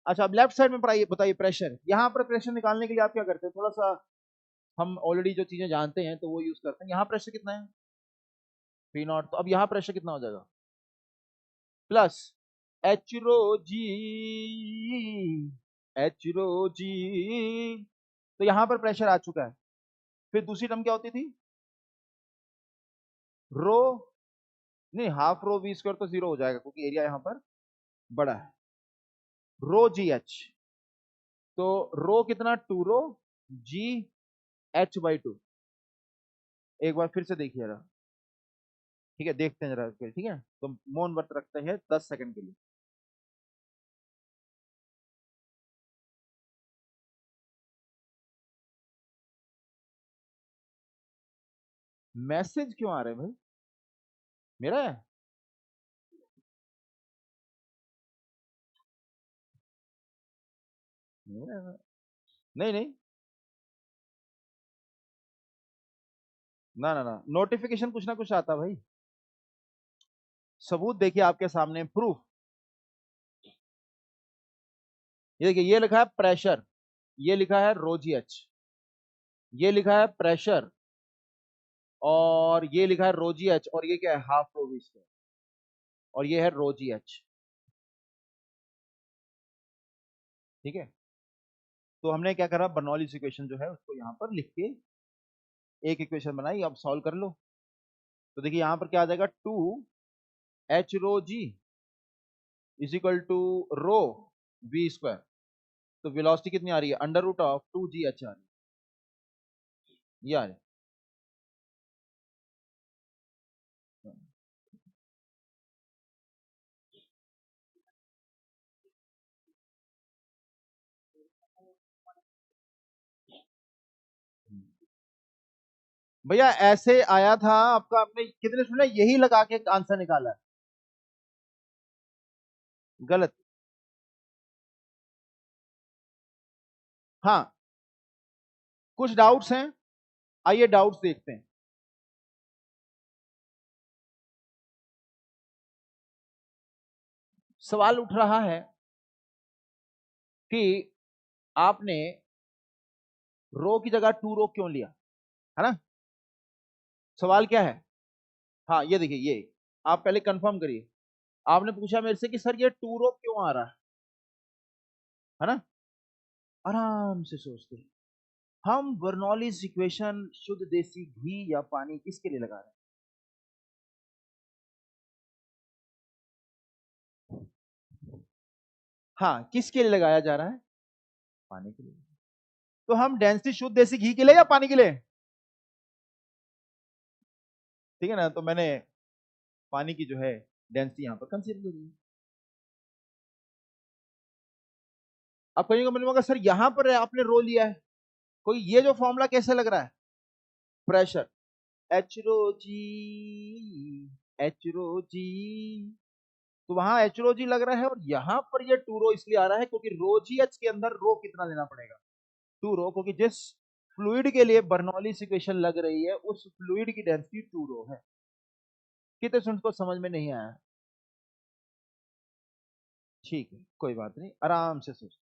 अच्छा, अब लेफ्ट साइड में पढ़ाइए, बताइए प्रेशर। यहाँ पर प्रेशर निकालने के लिए आप क्या करते हैं, थोड़ा सा हम ऑलरेडी जो चीजें जानते हैं तो वो यूज करते हैं। यहाँ प्रेशर कितना है? P not. तो अब यहाँ प्रेशर कितना हो जाएगा? प्लस एच रो जी, एच रो जी। तो यहां पर प्रेशर आ चुका है। फिर दूसरी टर्म क्या होती थी? रो, नहीं हाफ रो वी स्क्वायर तो जीरो हो जाएगा क्योंकि एरिया यहां पर बड़ा है। रो जी एच, तो रो कितना? Two rho ji h by two. एक बार फिर से देखिए जरा। ठीक है, देखते हैं जरा फिर। ठीक है, तो मौन व्रत रखते हैं 10 सेकंड के लिए। मैसेज क्यों आ रहे हैं भाई? मेरा है? मेरा है? नहीं नहीं, ना ना ना, नोटिफिकेशन कुछ ना कुछ आता भाई। सबूत देखिए आपके सामने, प्रूफ। ये देखिए, ये लिखा है प्रेशर, ये लिखा है रोजी एच, ये लिखा है प्रेशर, और ये लिखा है रोजी एच, और ये क्या है, हाफ रो वी स्क्वायर, और ये है रोजी एच। ठीक है, तो हमने क्या करा, बर्नौलीज इक्वेशन जो है उसको यहां पर लिख के एक इक्वेशन बनाई, अब सॉल्व कर लो। तो देखिए यहां पर क्या आ जाएगा, 2 h rho g is equal to rho we square. तो वेलोसिटी कितनी आ रही है, under root of 2 g h आ रही है, ये आ रही है। भैया ऐसे आया था आपका, आपने कितने सुना, यही लगा के आंसर निकाला है, गलत। हाँ, कुछ डाउट्स हैं, आइए डाउट्स देखते हैं। सवाल उठ रहा है कि आपने रो की जगह 2 रो क्यों लिया, है ना? सवाल क्या है? हाँ ये देखिए, ये आप पहले कंफर्म करिए। आपने पूछा मेरे से कि सर ये 2 रो क्यों आ रहा है ना? आराम से सोचते हैं, हम बर्नौलीज इक्वेशन शुद्ध देसी घी या पानी किसके लिए लगा रहे हैं? हाँ, किसके लिए लगाया जा रहा है? पानी के लिए। तो हम डेंसिटी शुद्ध देसी घी के लिए या पानी के लिए? ठीक है ना, तो मैंने पानी की जो है डेंसिटी यहां पर कंसीडर करी। अब कहीं मिलूंगा सर यहां पर आपने रो लिया है, कोई ये जो फॉर्मूला कैसे लग रहा है, प्रेशर एच रो जी, एच रो जी, तो वहां एच रो जी लग रहा है, और यहां पर ये 2 रो इसलिए आ रहा है क्योंकि रो जी एच के अंदर रो कितना लेना पड़ेगा, 2 रो, क्योंकि जिस फ्लूइड के लिए बर्नौलीज इक्वेशन लग रही है उस फ्लूइड की डेंसिटी 2 रो है। कितने स्टूडेंट्स को समझ में नहीं आया? ठीक है, कोई बात नहीं, आराम से सोच।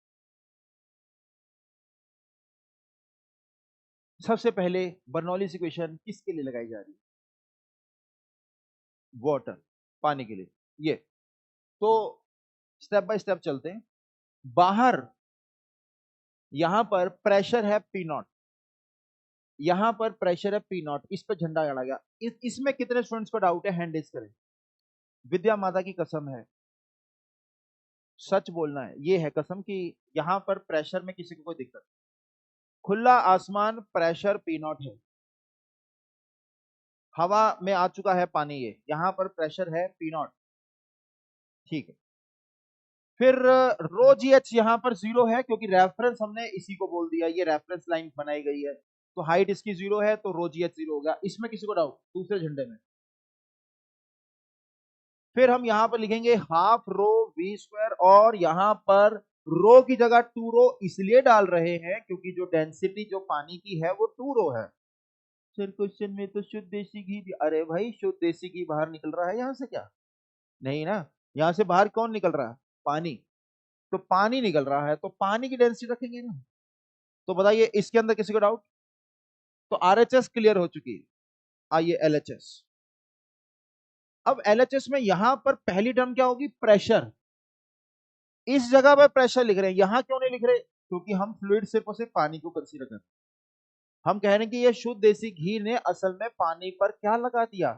सबसे पहले बर्नौलीज इक्वेशन किसके लिए लगाई जा रही है? वाटर, पानी के लिए। ये तो स्टेप बाय स्टेप चलते हैं। बाहर यहां पर प्रेशर है पी नॉट, यहां पर प्रेशर है पी नॉट, इस पर झंडा गाड़ा गया। इसमें कितने स्टूडेंट्स को डाउट है, हैंड रेज करें। विद्या माता की कसम है, सच बोलना है, ये है कसम कि यहां पर प्रेशर में किसी को कोई दिक्कत। खुला आसमान, प्रेशर पी नॉट है, हवा में आ चुका है पानी, ये यहां पर प्रेशर है पी नॉट। ठीक है, फिर रो जी एच यहां पर 0 है क्योंकि रेफरेंस हमने इसी को बोल दिया, ये रेफरेंस लाइन बनाई गई है, तो हाइट इसकी 0 है, तो रो जी एच 0 होगा। इसमें किसी को डाउट, दूसरे झंडे में। फिर हम यहां पर लिखेंगे हाफ रो वी स्क्वायर, और यहां पर रो की जगह 2 रो इसलिए डाल रहे हैं क्योंकि जो डेंसिटी जो पानी की है वो 2 रो है। सर क्वेश्चन में तो शुद्ध देसी घी अरे भाई शुद्ध देसी घी बाहर निकल रहा है यहां से क्या? नहीं ना, यहां से बाहर कौन निकल रहा है? पानी। तो पानी निकल रहा है तो पानी की डेंसिटी रखेंगे ना। तो बताइए इसके अंदर किसी को डाउट? तो आरएचएस क्लियर हो चुकी है, आइए एलएचएस। अब एलएचएस में यहां पर पहली टर्म क्या होगी, प्रेशर। इस जगह पर प्रेशर लिख रहे हैं, यहां क्यों नहीं लिख रहे? क्योंकि हम फ्लूइड सिर्फ और सिर्फ पानी को कंसीडर कर रहे हैं। हम कह रहे हैं कि ये शुद्ध देसी घी ने असल में पानी पर क्या लगा दिया,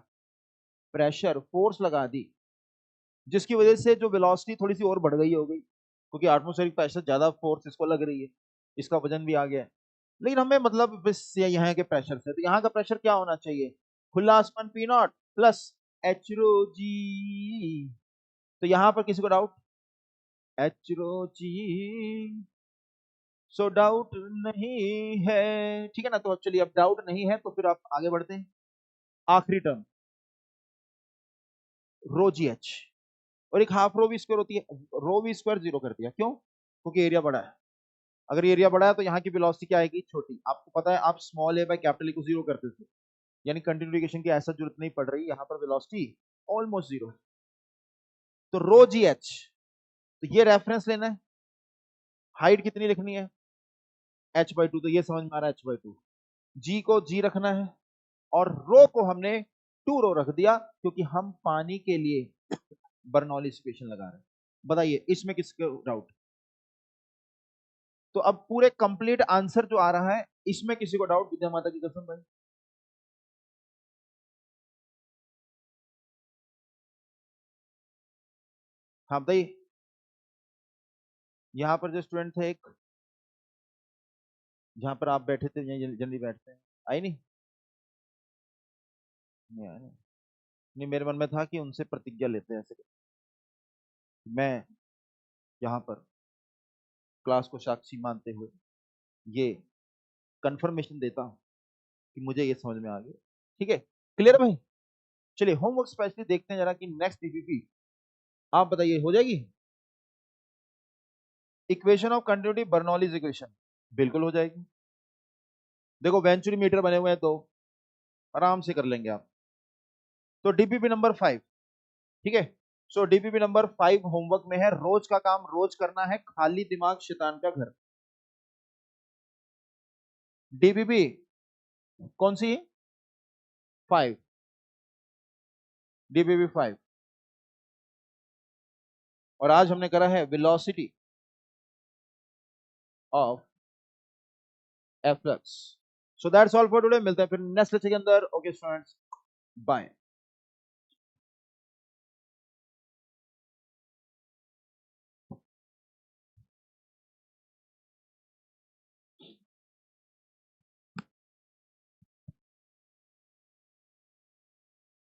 प्रेशर, फोर्स लगा दी, जिसकी वजह से जो वेलोसिटी थोड़ी सी और बढ़ गई होगी क्योंकि एटमॉस्फेरिक प्रेशर ज्यादा फोर्स इसको लग रही है, इसका वजन भी आ गया है। लेकिन हमें मतलब बस यहाँ के प्रेशर से, तो यहाँ का प्रेशर क्या होना चाहिए, खुला आसमान P not plus H rho जी। तो यहां पर किसी को डाउट, एच रो जी, सो डाउट नहीं है, ठीक है ना? तो चलिए अब डाउट नहीं है तो फिर आप आगे बढ़ते हैं। आखिरी टर्म रो जी एच, और एक हाफ रो वी स्क्वायर होती है, रो वी स्क्वायर जीरो कर दिया, क्यों? क्योंकि एरिया बड़ा है। अगर एरिया बड़ा है तो यहाँ की वेलोसिटी क्या आएगी? छोटी। आपको पता है आप small a by capital A को जीरो करते थे, यानी कंटिन्यूएशन की ऐसा जरूरत नहीं पड़ रही, यहाँ पर वेलोसिटी ऑलमोस्ट जीरो है। तो रो जी एच, तो ये रेफरेंस लेना है, हाइट कितनी लिखनी है? h बाई टू, तो ये समझ में आ रहा है h बाई टू। जी को जी रखना है और रो को हमने टू रो रख दिया, क्योंकि हम पानी के लिए बर्नौलीज इक्वेशन लगा रहे हैं। बताइए इसमें किसके डाउट? तो अब पूरे कंप्लीट आंसर जो आ रहा है, इसमें किसी को डाउट? विद्या माता की कसम भाई, हाँ बताइए। यहां पर जो स्टूडेंट थे एक, जहां पर आप बैठे थे, यहीं जनरली बैठते हैं, आई नहीं? नहीं आया नहीं। नहीं, मेरे मन में था कि उनसे प्रतिज्ञा लेते हैं ऐसे, मैं यहां पर क्लास को साक्षी मानते हुए ये कंफर्मेशन देता हूं कि मुझे ये समझ में आ गया। ठीक है, क्लियर भाई? चलिए होमवर्क स्पेशली देखते हैं जरा कि नेक्स्ट डीपीपी आप बताइए हो जाएगी। Equation of continuity Bernoulli's equation, बिल्कुल हो जाएगी। देखो वेंचुरी मीटर बने हुए हैं तो आराम से कर लेंगे आप। तो डीपीपी नंबर 5, ठीक है। सो डीपीपी नंबर 5 होमवर्क में है, रोज का काम रोज करना है, खाली दिमाग शैतान का घर। डीपीपी कौन सी? 5, डीपीपी 5। और आज हमने करा है velocity of efflux. So that's all for today, मिलते हैं फिर नेक्स्ट लेक्चर के अंदर। Okay students, bye.